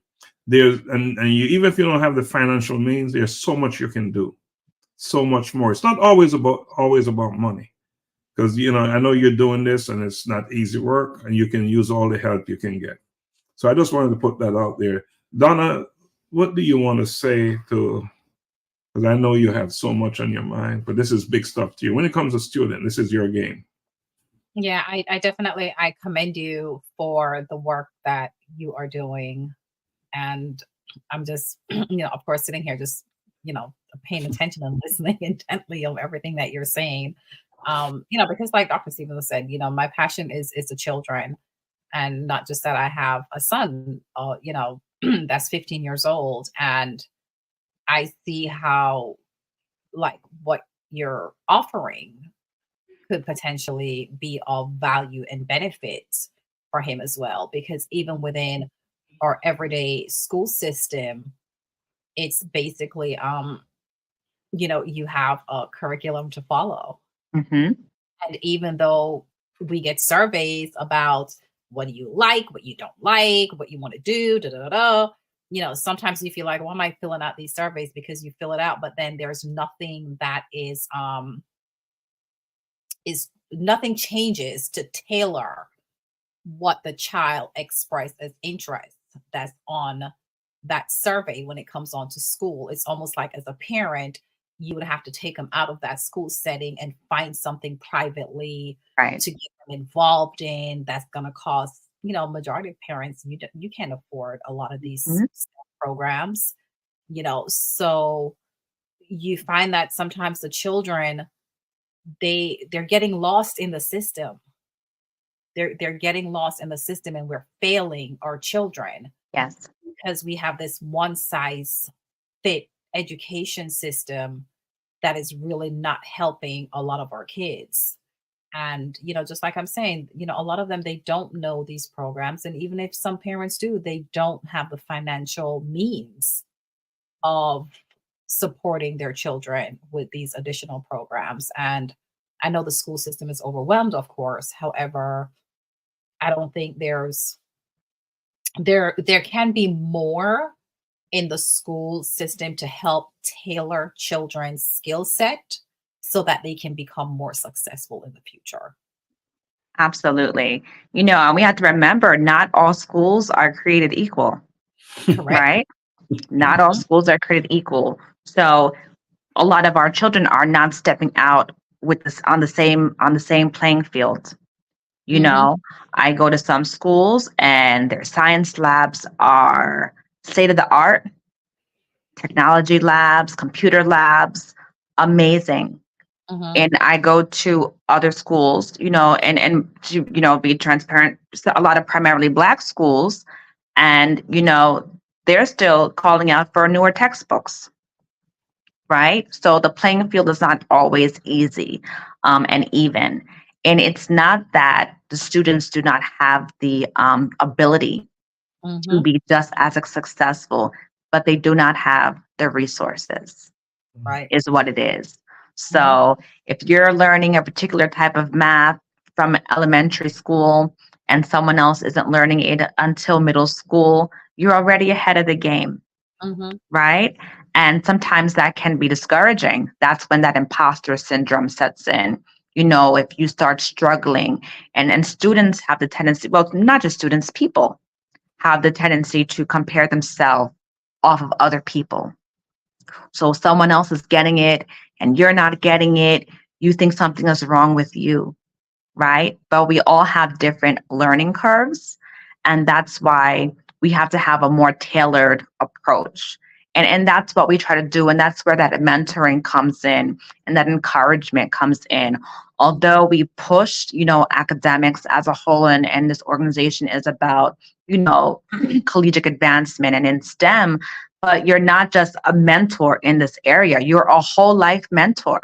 and you, even if you don't have the financial means, there's so much you can do, so much more. It's not always about money, because I know you're doing this and it's not easy work, and you can use all the help you can get. So I just wanted to put that out there. Donna, what do you want to say to, because I know you have so much on your mind, but this is big stuff to you. When it comes to student, this is your game. Yeah, I definitely, I commend you for the work that you are doing. And I'm just, of course, sitting here just, paying attention and listening intently of everything that you're saying. Because like Dr. Stephenson said, my passion is the children, and not just that I have a son, that's 15 years old. And I see how, like, what you're offering could potentially be of value and benefit for him as well. Because even within our everyday school system, it's basically, you have a curriculum to follow. Mm-hmm. And even though we get surveys about what do you like, what you don't like, what you want to do, sometimes you feel like, why am I filling out these surveys? Because you fill it out, but then there's nothing that is nothing changes to tailor what the child expressed as interest that's on that survey when it comes on to school. It's almost like as a parent, you would have to take them out of that school setting and find something privately Right. to get them involved in. That's going to cost, majority of parents, you can't afford a lot of these programs, so you find that sometimes the children, they're getting lost in the system. They're getting lost in the system, and we're failing our children. Yes. Because we have this one size fit education system that is really not helping a lot of our kids. And, just like I'm saying, a lot of them, they don't know these programs. And even if some parents do, they don't have the financial means of supporting their children with these additional programs. And I know the school system is overwhelmed, of course. However, I don't think there can be more in the school system to help tailor children's skill set so that they can become more successful in the future. Absolutely. We have to remember, not all schools are created equal. Correct. Right? Not all schools are created equal. So a lot of our children are not stepping out with this on the same playing field. I go to some schools and their science labs are state of the art, technology labs, computer labs, amazing. And I go to other schools, and to, be transparent, a lot of primarily Black schools, and, they're still calling out for newer textbooks, right? So the playing field is not always easy and even. And it's not that the students do not have the ability to be just as successful, but they do not have the resources, right? Is what it is. So if you're learning a particular type of math from elementary school and someone else isn't learning it until middle school, you're already ahead of the game, right? And sometimes that can be discouraging. That's when that imposter syndrome sets in. If you start struggling, and students have the tendency, well, not just students, people have the tendency to compare themselves off of other people. So someone else is getting it and you're not getting it. You think something is wrong with you, right? But we all have different learning curves. And that's why we have to have a more tailored approach. And that's what we try to do. And that's where that mentoring comes in and that encouragement comes in. Although we push, academics as a whole, and this organization is about, collegiate advancement and in STEM, but you're not just a mentor in this area, you're a whole life mentor.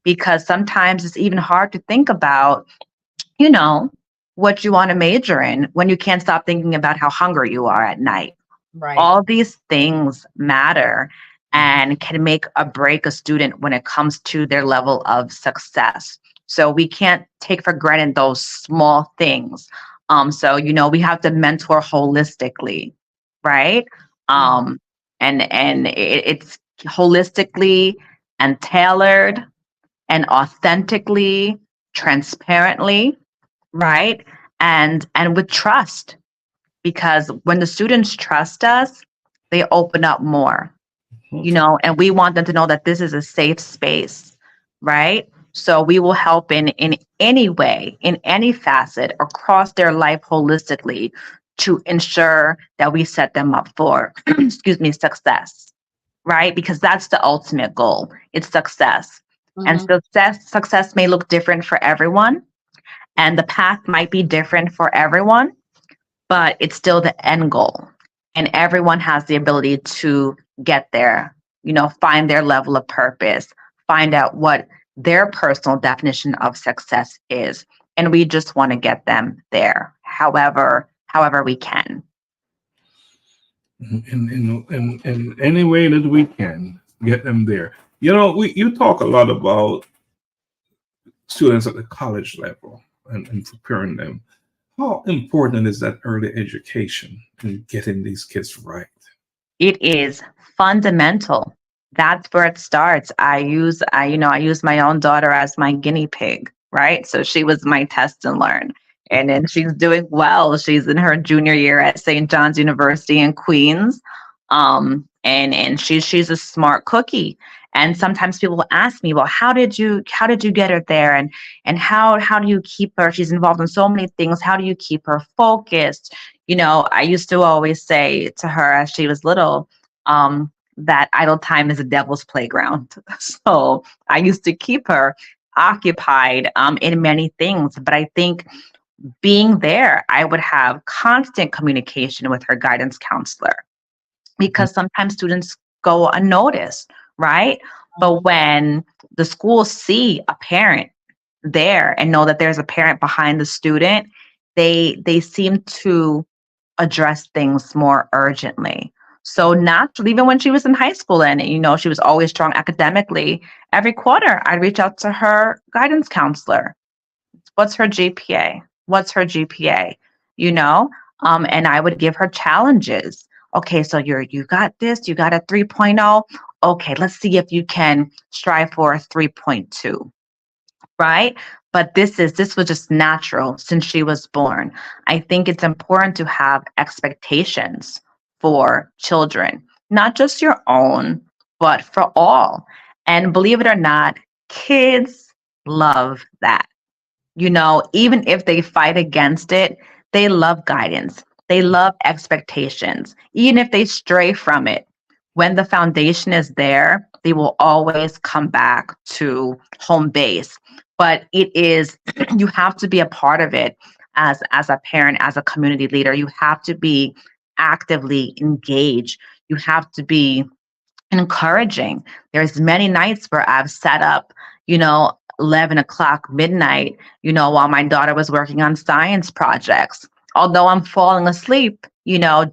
Because sometimes it's even hard to think about, what you want to major in when you can't stop thinking about how hungry you are at night. Right. All these things matter and can make or break a student when it comes to their level of success. So we can't take for granted those small things. So we have to mentor holistically, right? And it's holistically and tailored and authentically, transparently, right? And with trust. Because when the students trust us, they open up more, and we want them to know that this is a safe space, right? So we will help in any way, in any facet across their life holistically to ensure that we set them up for, success, right? Because that's the ultimate goal. It's success. And success may look different for everyone, and the path might be different for everyone, but it's still the end goal. And everyone has the ability to get there, find their level of purpose, find out what their personal definition of success is. And we just want to get them there, however we can. In any way that we can get them there. You talk a lot about students at the college level and preparing them. How important is that early education in getting these kids right? It is fundamental. That's where it starts. I use my own daughter as my guinea pig, right? So she was my test and learn. And then she's doing well. She's in her junior year at St. John's University in Queens. And she's a smart cookie. And sometimes people will ask me, well, how did you get her there? And how do you keep her? She's involved in so many things. How do you keep her focused? I used to always say to her as she was little, that idle time is a devil's playground. So I used to keep her occupied in many things. But I think being there, I would have constant communication with her guidance counselor, because sometimes students go unnoticed, right? But when the schools see a parent there and know that there's a parent behind the student, they seem to address things more urgently. So naturally, even when she was in high school and she was always strong academically, every quarter I'd reach out to her guidance counselor. What's her GPA? What's her GPA? And I would give her challenges. Okay, so you got this, you got a 3.0. Okay, let's see if you can strive for a 3.2, right? But this was just natural since she was born. I think it's important to have expectations for children, not just your own, but for all. And believe it or not, kids love that. Even if they fight against it, they love guidance. They love expectations. Even if they stray from it, when the foundation is there, they will always come back to home base. But you have to be a part of it as a parent, as a community leader. You have to be actively engaged. You have to be encouraging. There's many nights where I've sat up, 11 o'clock midnight, while my daughter was working on science projects. Although I'm falling asleep,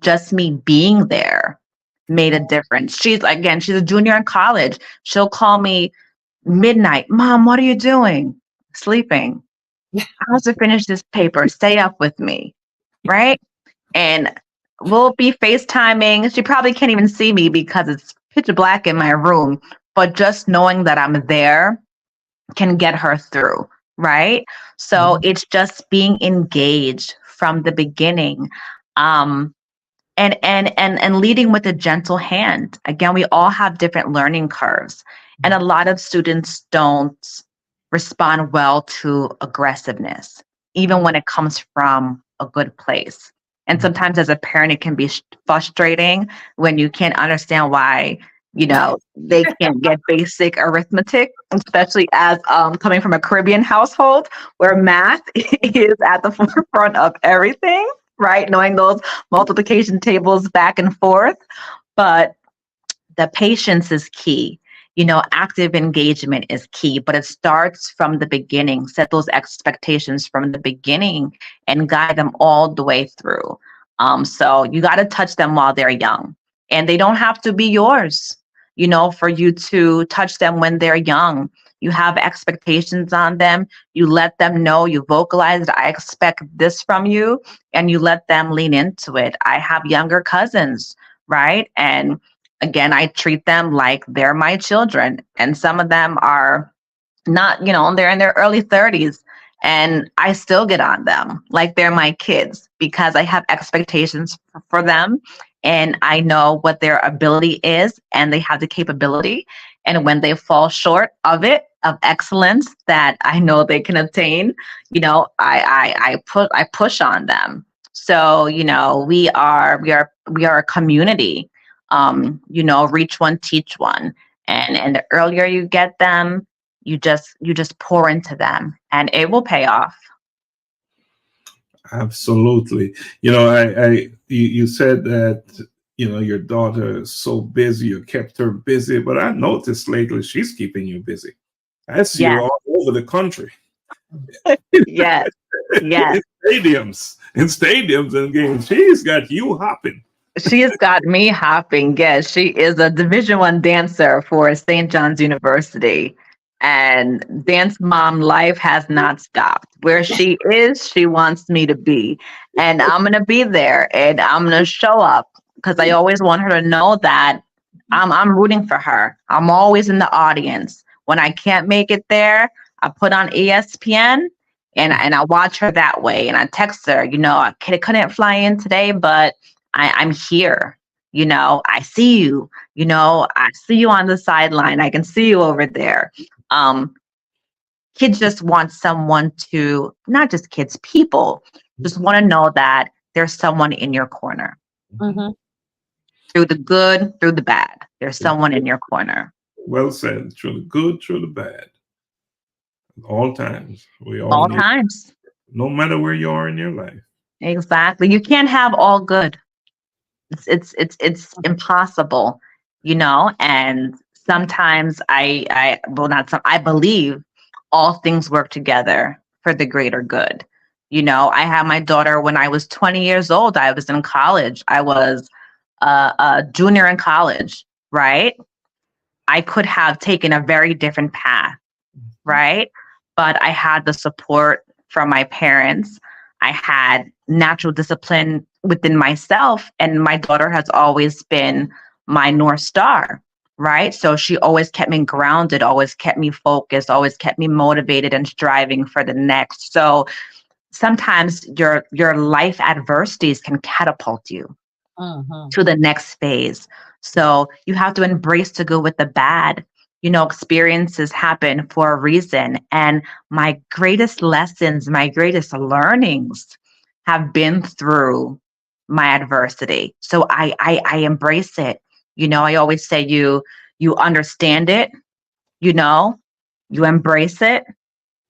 just me being there made a difference. She's a junior in college. She'll call me midnight. Mom, what are you doing? Sleeping. I have to finish this paper. Stay up with me. Right? And we'll be FaceTiming. She probably can't even see me because it's pitch black in my room. But just knowing that I'm there can get her through, right? So it's just being engaged from the beginning, and leading with a gentle hand. Again, we all have different learning curves, and a lot of students don't respond well to aggressiveness, even when it comes from a good place. And sometimes as a parent, it can be frustrating when you can't understand why they can't get basic arithmetic, especially as coming from a Caribbean household where math is at the forefront of everything, right? Knowing those multiplication tables back and forth. But the patience is key. Active engagement is key, but it starts from the beginning. Set those expectations from the beginning and guide them all the way through. So you got to touch them while they're young, and they don't have to be yours. For you to touch them when they're young. You have expectations on them. You let them know, you vocalize that I expect this from you, and you let them lean into it. I have younger cousins, right? And again, I treat them like they're my children. And some of them are not, they're in their early 30s. And I still get on them like they're my kids because I have expectations for them. And I know what their ability is, and they have the capability. And when they fall short of it, of excellence that I know they can obtain, I push on them. So, we are a community. Reach one, teach one. And the earlier you get them, you just pour into them, and it will pay off. Absolutely. You said that, your daughter is so busy, you kept her busy, but I noticed lately she's keeping you busy. I see you all over the country. Yes. In stadiums and games. She's got you hopping. She has got me hopping. Yes, she is a Division I dancer for St. John's University. And dance mom life has not stopped. Where she is, she wants me to be. And I'm going to be there, and I'm going to show up because I always want her to know that I'm rooting for her. I'm always in the audience. When I can't make it there, I put on ESPN and I watch her that way. And I text her, I couldn't fly in today, but I'm here. I see you, I see you on the sideline. I can see you over there. Kids just want someone to, not just kids, people just want to know that there's someone in your corner. Mhm. Through the good, through the bad, there's someone in your corner. Well said. Through the good, through the bad. At all times. We all All need, times. no matter where you are in your life. Exactly. You can't have all good. It's impossible, and sometimes I believe all things work together for the greater good. I had my daughter when I was 20 years old. I was in college. I was a junior in college, right? I could have taken a very different path, right? But I had the support from my parents. I had natural discipline within myself, and my daughter has always been my North Star, right? So she always kept me grounded, always kept me focused, always kept me motivated and striving for the next. So sometimes your life adversities can catapult you to the next phase. So you have to embrace the good with the bad. Experiences happen for a reason. And my greatest lessons, my greatest learnings have been through my adversity. So I embrace it. I always say you understand it, you embrace it,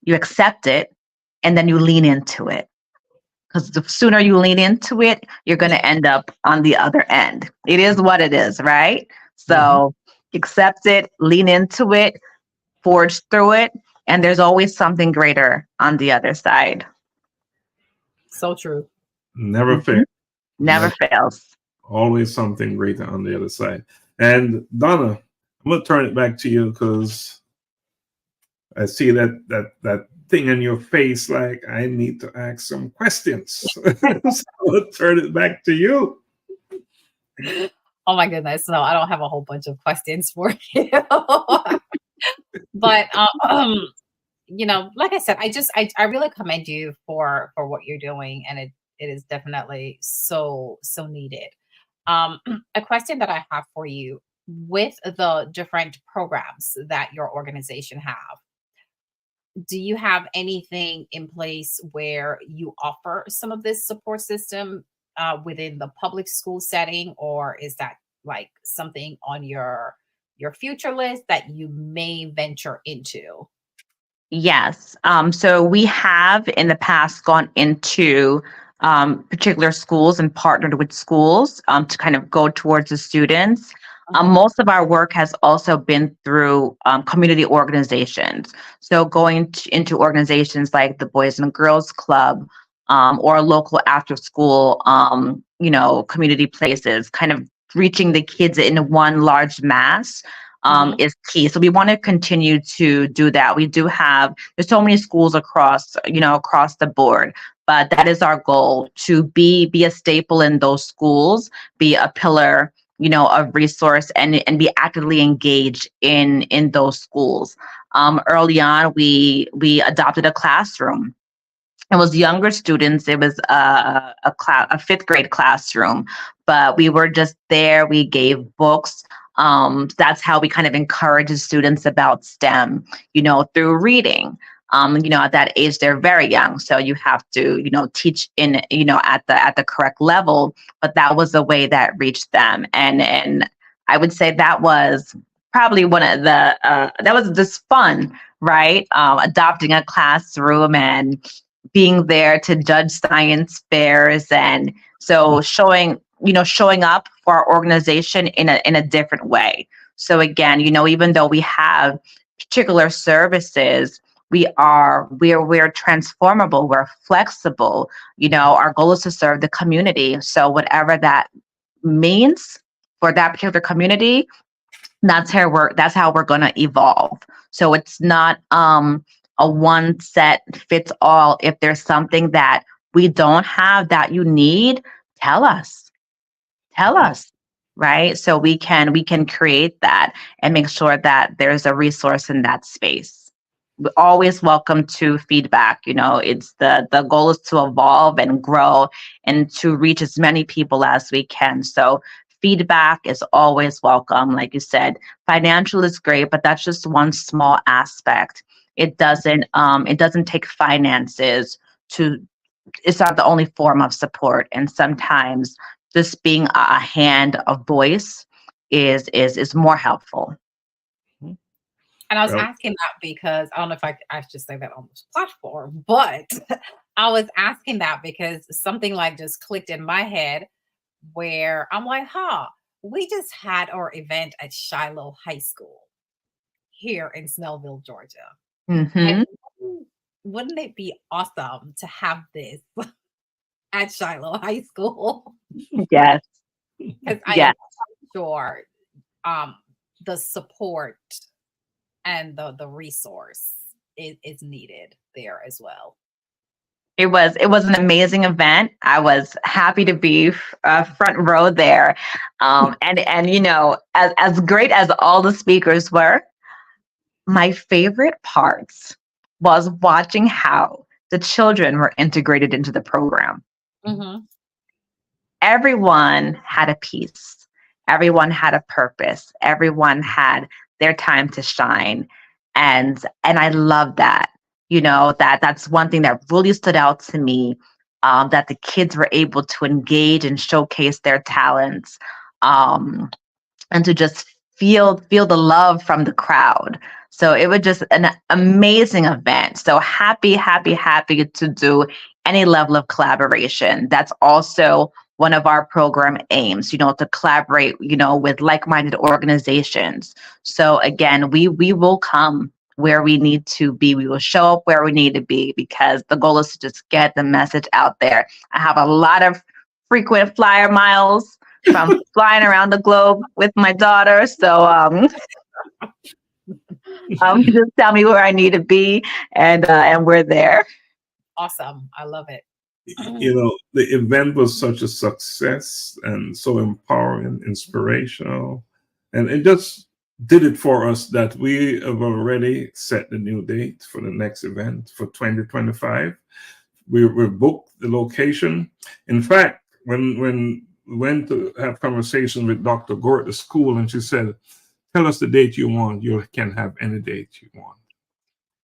you accept it, and then you lean into it. Because the sooner you lean into it, you're going to end up on the other end. It is what it is, right? So accept it, lean into it, forge through it, and there's always something greater on the other side. So true. Never fail. Never fails. Always something greater on the other side. And Donna, I'm going to turn it back to you because I see that thing in your face, like I need to ask some questions. So I'll turn it back to you. Oh my goodness. No, I don't have a whole bunch of questions for you. But like I said, I really commend you for what you're doing, and it is definitely so needed. A question that I have for you, with the different programs that your organization have, do you have anything in place where you offer some of this support system within the public school setting, or is that like something on your future list that you may venture into? Yes. So we have in the past gone into particular schools and partnered with schools to kind of go towards the students. Most of our work has also been through community organizations. So going into organizations like the Boys and Girls Club or local after school, community places, kind of reaching the kids in one large mass is key. So we want to continue to do that. We do have, there's so many schools across the board, but that is our goal, to be a staple in those schools, be a pillar, of resource, and be actively engaged in those schools. Early on, we adopted a classroom. It was younger students. It was a fifth grade classroom, but we were just there. We gave books. That's how we kind of encourage the students about STEM, through reading. At that age, they're very young. So you have to, teach in, at the correct level, but that was the way that reached them. And I would say that was probably one of the, that was just fun, right? Adopting a classroom and being there to judge science fairs. And so showing up for our organization in a different way. So again, even though we have particular services, we're transformable, we're flexible. Our goal is to serve the community. So whatever that means for that particular community, that's how we're going to evolve. So it's not a one set fits all. If there's something that we don't have that you need, tell us, right? So we can create that and make sure that there's a resource in that space. We're always welcome to feedback. It's the goal is to evolve and grow and to reach as many people as we can. So feedback is always welcome. Like you said, financial is great, but that's just one small aspect. It doesn't take finances to, it's not the only form of support. And sometimes just being a hand, a voice is more helpful. And I was Well, asking that because I don't know if I should say that on this platform, but I was asking that because something like just clicked in my head where I'm like, we just had our event at Shiloh High School here in Snellville, Georgia. Mm-hmm. And wouldn't it be awesome to have this at Shiloh High School? Yes. Because I Yes. am sure the support and the resource is needed there as well. It was an amazing event. I was happy to be front row there, and you know, as great as all the speakers were, my favorite parts was watching how the children were integrated into the program. Mm-hmm. Everyone had a piece. Everyone had a purpose. Everyone had their time to shine, and I love that. You know, that's one thing that really stood out to me, that the kids were able to engage and showcase their talents, and to just feel the love from the crowd. So it was just an amazing event. So happy to do any level of collaboration. That's also one of our program aims, you know, to collaborate, you know, with like-minded organizations. So again, we will come where we need to be. We will show up where we need to be, because the goal is to just get the message out there. I have a lot of frequent flyer miles from flying around the globe with my daughter. So just tell me where I need to be, and we're there. Awesome. I love it. You know, the event was such a success and so empowering, inspirational, and it just did it for us that we have already set the new date for the next event for 2025. We booked the location. In fact, when we went to have conversation with Dr. Gore at the school, and she said, "Tell us the date you want. You can have any date you want."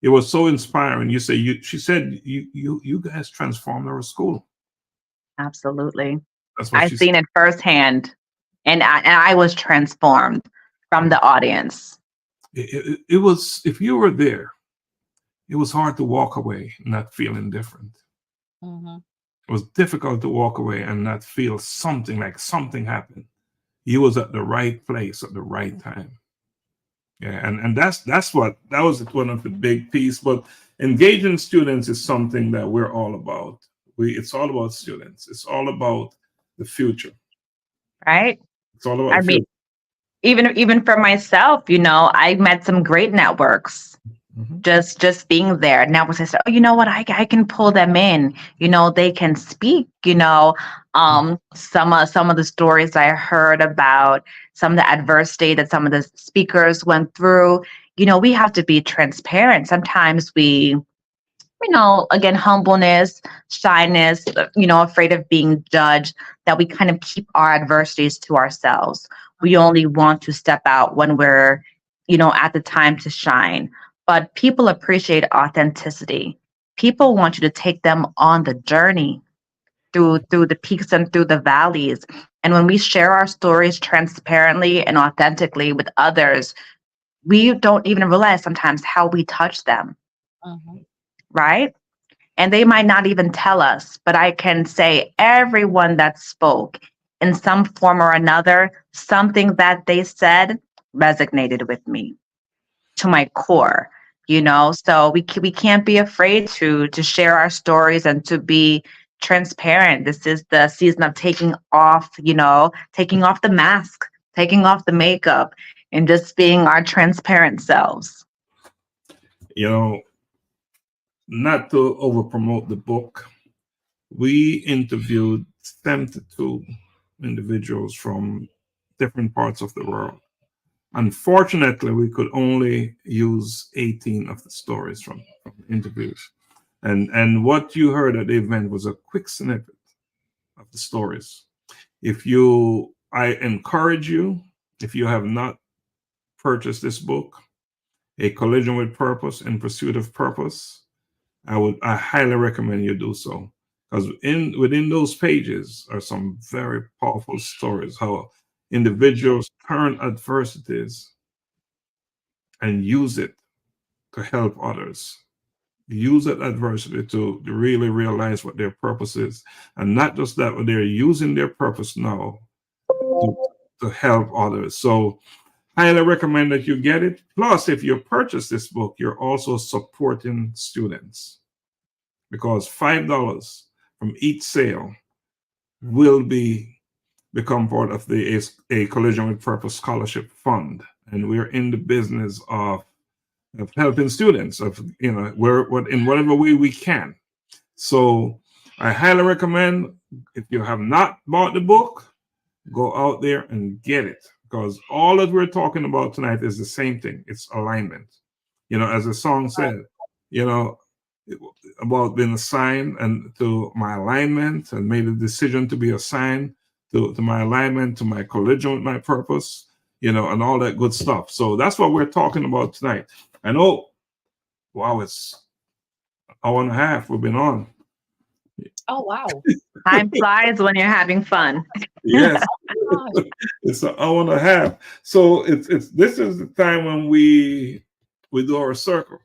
It was so inspiring. She said, you guys transformed our school. Absolutely. That's what I've she seen said. it firsthand, and I was transformed from the audience. It was, if you were there, it was hard to walk away not feeling different. Mm-hmm. It was difficult to walk away and not feel something like something happened. You was at the right place at the right time. Yeah, and that was one of the big piece. But engaging students is something that we're all about. It's all about students. It's all about the future. Right. It's all about I the mean, future. even for myself, you know, I met some great networks. Mm-hmm. Just being there. Networks, I said, oh, you know what, I can pull them in. You know, they can speak. You know, some of the stories I heard about some of the adversity that some of the speakers went through. You know, we have to be transparent. Sometimes we, you know, again, humbleness, shyness, you know, afraid of being judged, that we kind of keep our adversities to ourselves. We only want to step out when we're, you know, at the time to shine. But people appreciate authenticity. People want you to take them on the journey through the peaks and through the valleys. And when we share our stories transparently and authentically with others, we don't even realize sometimes how we touch them. Mm-hmm. Right? And they might not even tell us, but I can say everyone that spoke in some form or another, something that they said resonated with me to my core, you know? So we can't be afraid to share our stories and to be transparent. This is the season of taking off the mask, taking off the makeup, and just being our transparent selves. You know, not to over promote the book, we interviewed 72 individuals from different parts of the world. Unfortunately, we could only use 18 of the stories from interviews. And what you heard at the event was a quick snippet of the stories. If you I encourage you, if you have not purchased this book, A Collision with Purpose, In Pursuit of Purpose, I highly recommend you do so, because within those pages are some very powerful stories how individuals turn adversities and use it to help others. Use that adversity to really realize what their purpose is, and not just that, but they're using their purpose now to help others. So highly recommend that you get it. Plus, if you purchase this book, you're also supporting students, because $5 from each sale will become part of the A Collision with Purpose Scholarship Fund. And we're in the business of helping students, of in whatever way we can. So I highly recommend, if you have not bought the book, go out there and get it, because all that we're talking about tonight is the same thing. It's alignment. As the song said, about being assigned and to my alignment, and made a decision to be assigned to my alignment, to my collision with my purpose, and all that good stuff. So that's what we're talking about tonight. I know, wow, it's an hour and a half we've been on. Oh, wow. Time flies when you're having fun. Yes. It's an hour and a half. So this is the time when we do our circle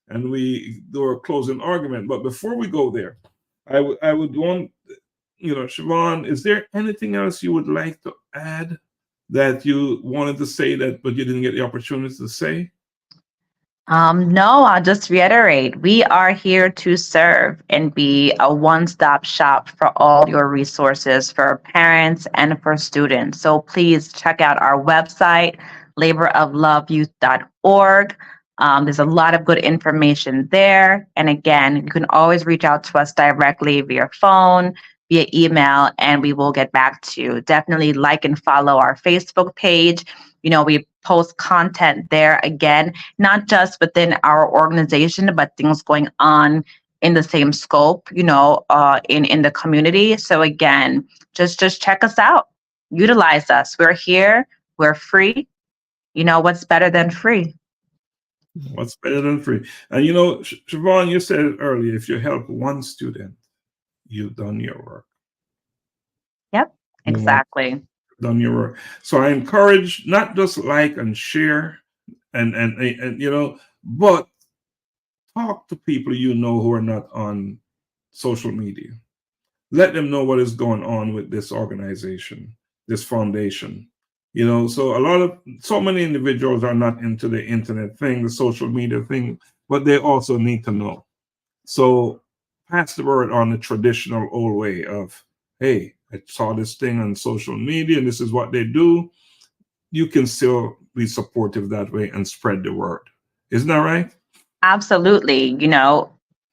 and we do our closing argument. But before we go there, I would want, Siobhan, is there anything else you would like to add that you wanted to say but you didn't get the opportunity to say? No, I'll just reiterate. We are here to serve and be a one-stop shop for all your resources for parents and for students. So please check out our website, laborofloveyouth.org. There's a lot of good information there. And again, you can always reach out to us directly via phone, via email, and we will get back to you. Definitely like and follow our Facebook page. We post content there, again, not just within our organization, but things going on in the same scope, in the community. So again, just check us out, utilize us. We're here, we're free. What's better than free? What's better than free? And Siobhan, you said it earlier, if you help one student, you've done your work. Yep, exactly. Done your work. So I encourage, not just like and share and but talk to people who are not on social media. Let them know what is going on with this organization, this foundation. So many individuals are not into the internet thing, the social media thing, but they also need to know. So pass the word on the traditional old way of, hey, I saw this thing on social media and this is what they do. You can still be supportive that way and spread the word. Isn't that right? Absolutely.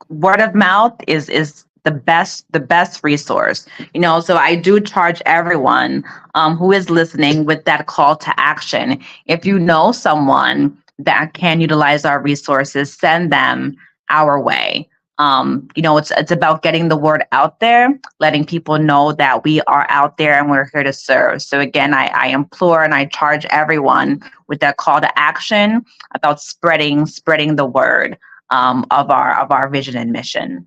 Word of mouth is the best resource. So I do charge everyone who is listening with that call to action. If you know someone that can utilize our resources, send them our way. It's about getting the word out there, letting people know that we are out there and we're here to serve. So again, I implore and I charge everyone with that call to action about spreading the word of our vision and mission.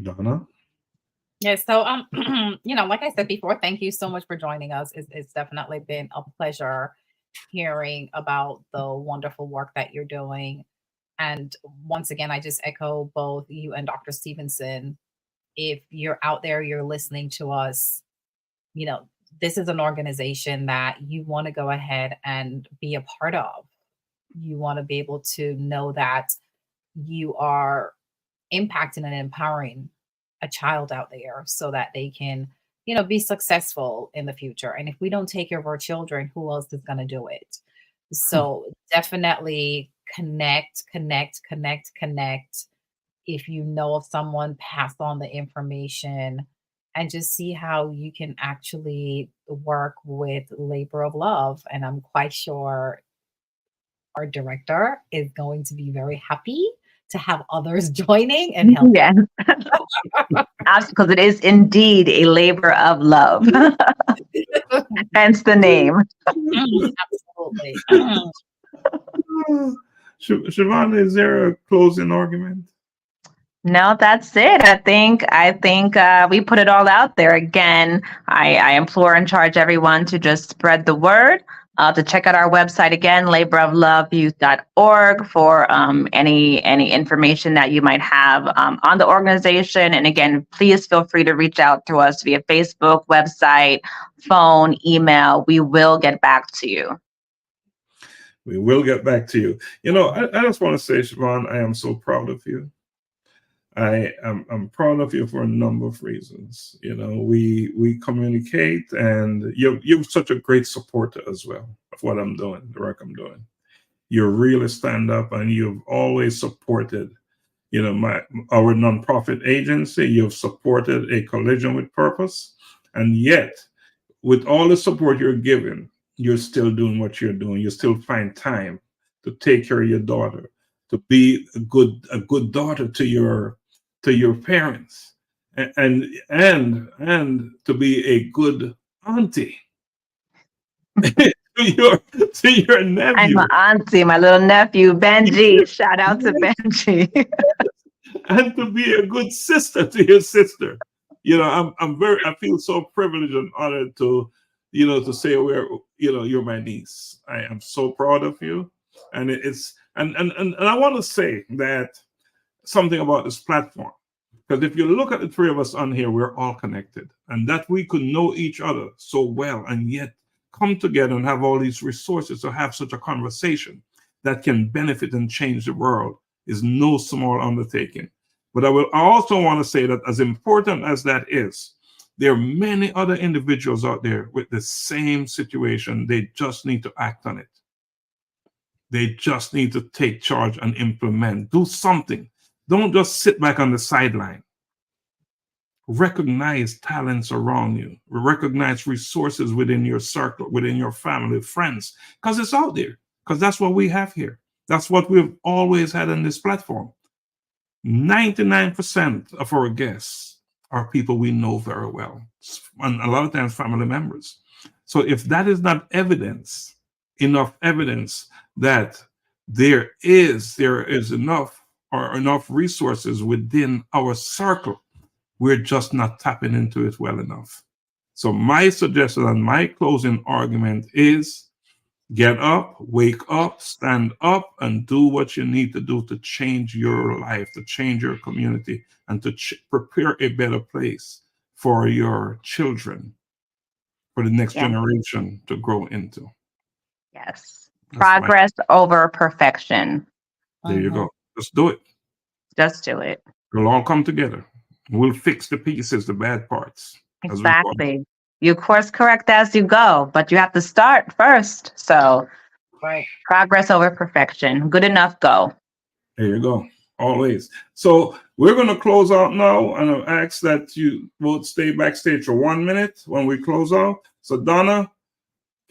Donna? Yes. So, like I said before, thank you so much for joining us. It's definitely been a pleasure hearing about the wonderful work that you're doing. And once again, I just echo both you and Dr. Stephenson. If you're out there, you're listening to us, this is an organization that you want to go ahead and be a part of. You want to be able to know that you are impacting and empowering a child out there so that they can, be successful in the future. And if we don't take care of our children, who else is going to do it? So definitely connect. If you know of someone, pass on the information and just see how you can actually work with Labor of Love. And I'm quite sure our director is going to be very happy to have others joining and helping. Yes. Because it is indeed a labor of love. Hence the name. Absolutely. Siobhan, is there a closing argument? No, that's it. I think we put it all out there. Again, I implore and charge everyone to just spread the word. To check out our website again, laborofloveyouth.org for any information that you might have on the organization. And again, please feel free to reach out to us via Facebook, website, phone, email. We will get back to you. We will get back to you. I just want to say, Siobhan, I am so proud of you. I'm proud of you for a number of reasons. We communicate, and you're such a great supporter as well of what I'm doing, the work I'm doing. You really stand up, and you've always supported, our nonprofit agency. You've supported A Collision with Purpose, and yet, with all the support you're giving, you're still doing what you're doing. You still find time to take care of your daughter, to be a good daughter to your parents, and to be a good auntie to your nephew. I'm an auntie, my little nephew Benji. Shout out to Benji. And to be a good sister to your sister. I feel so privileged and honored to say you're my niece. I am so proud of you, and and I want to say that something about this platform, because if you look at the three of us on here, we're all connected, and that we could know each other so well and yet come together and have all these resources to have such a conversation that can benefit and change the world is no small undertaking. But I also want to say that, as important as that is, there are many other individuals out there with the same situation. They just need to act on it. They just need to take charge and implement. Do something. Don't just sit back on the sideline. Recognize talents around you. Recognize resources within your circle, within your family, friends, because it's out there. Because that's what we have here. That's what we've always had on this platform. 99% of our guests are people we know very well, and a lot of times family members. So if that is not enough evidence that there is enough resources within our circle, we're just not tapping into it well enough. So my suggestion and my closing argument is: get up, wake up, stand up, and do what you need to do to change your life, to change your community, and to prepare a better place for your children, for the next generation to grow into. Yes. Progress over perfection. There you go. Just do it. Just do it. We'll all come together. We'll fix the pieces, the bad parts. Exactly. You course correct as you go, but you have to start first. So Right. Progress over perfection. Good enough, go. There you go. Always. So we're going to close out now, and I'll ask that you both stay backstage for 1 minute when we close out. So Donna,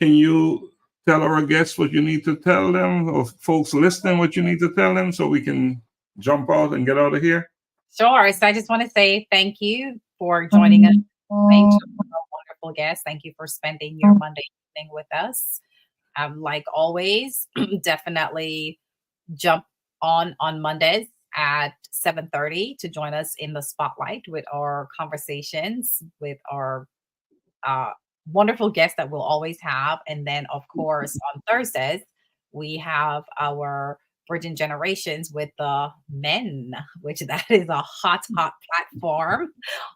can you tell our guests what you need to tell them, or folks listening what you need to tell them, so we can jump out and get out of here? Sure. So I just want to say thank you for joining us. Thank you, wonderful guests. Thank you for spending your Monday evening with us. Like always, definitely jump on Mondays at 7:30 to join us in the spotlight with our conversations with our wonderful guests that we'll always have. And then, of course, on Thursdays, we have our Virgin Generations with the men, which that is a hot platform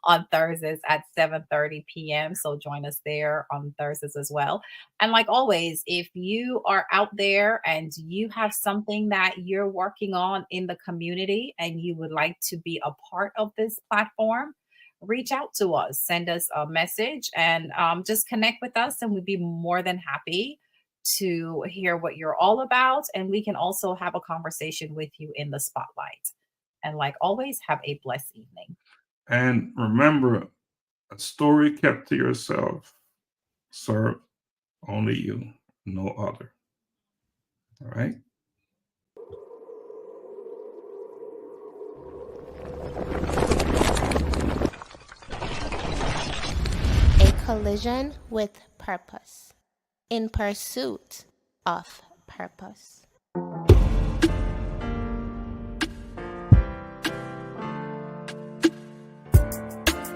on Thursdays at 7:30 p.m. So join us there on Thursdays as well. And like always, if you are out there and you have something that you're working on in the community and you would like to be a part of this platform, reach out to us, send us a message, and just connect with us, and we'd be more than happy to hear what you're all about. And we can also have a conversation with you in the spotlight. And like always, have a blessed evening. And remember, a story kept to yourself serve only you, no other. All right? collision with purpose, in pursuit of purpose.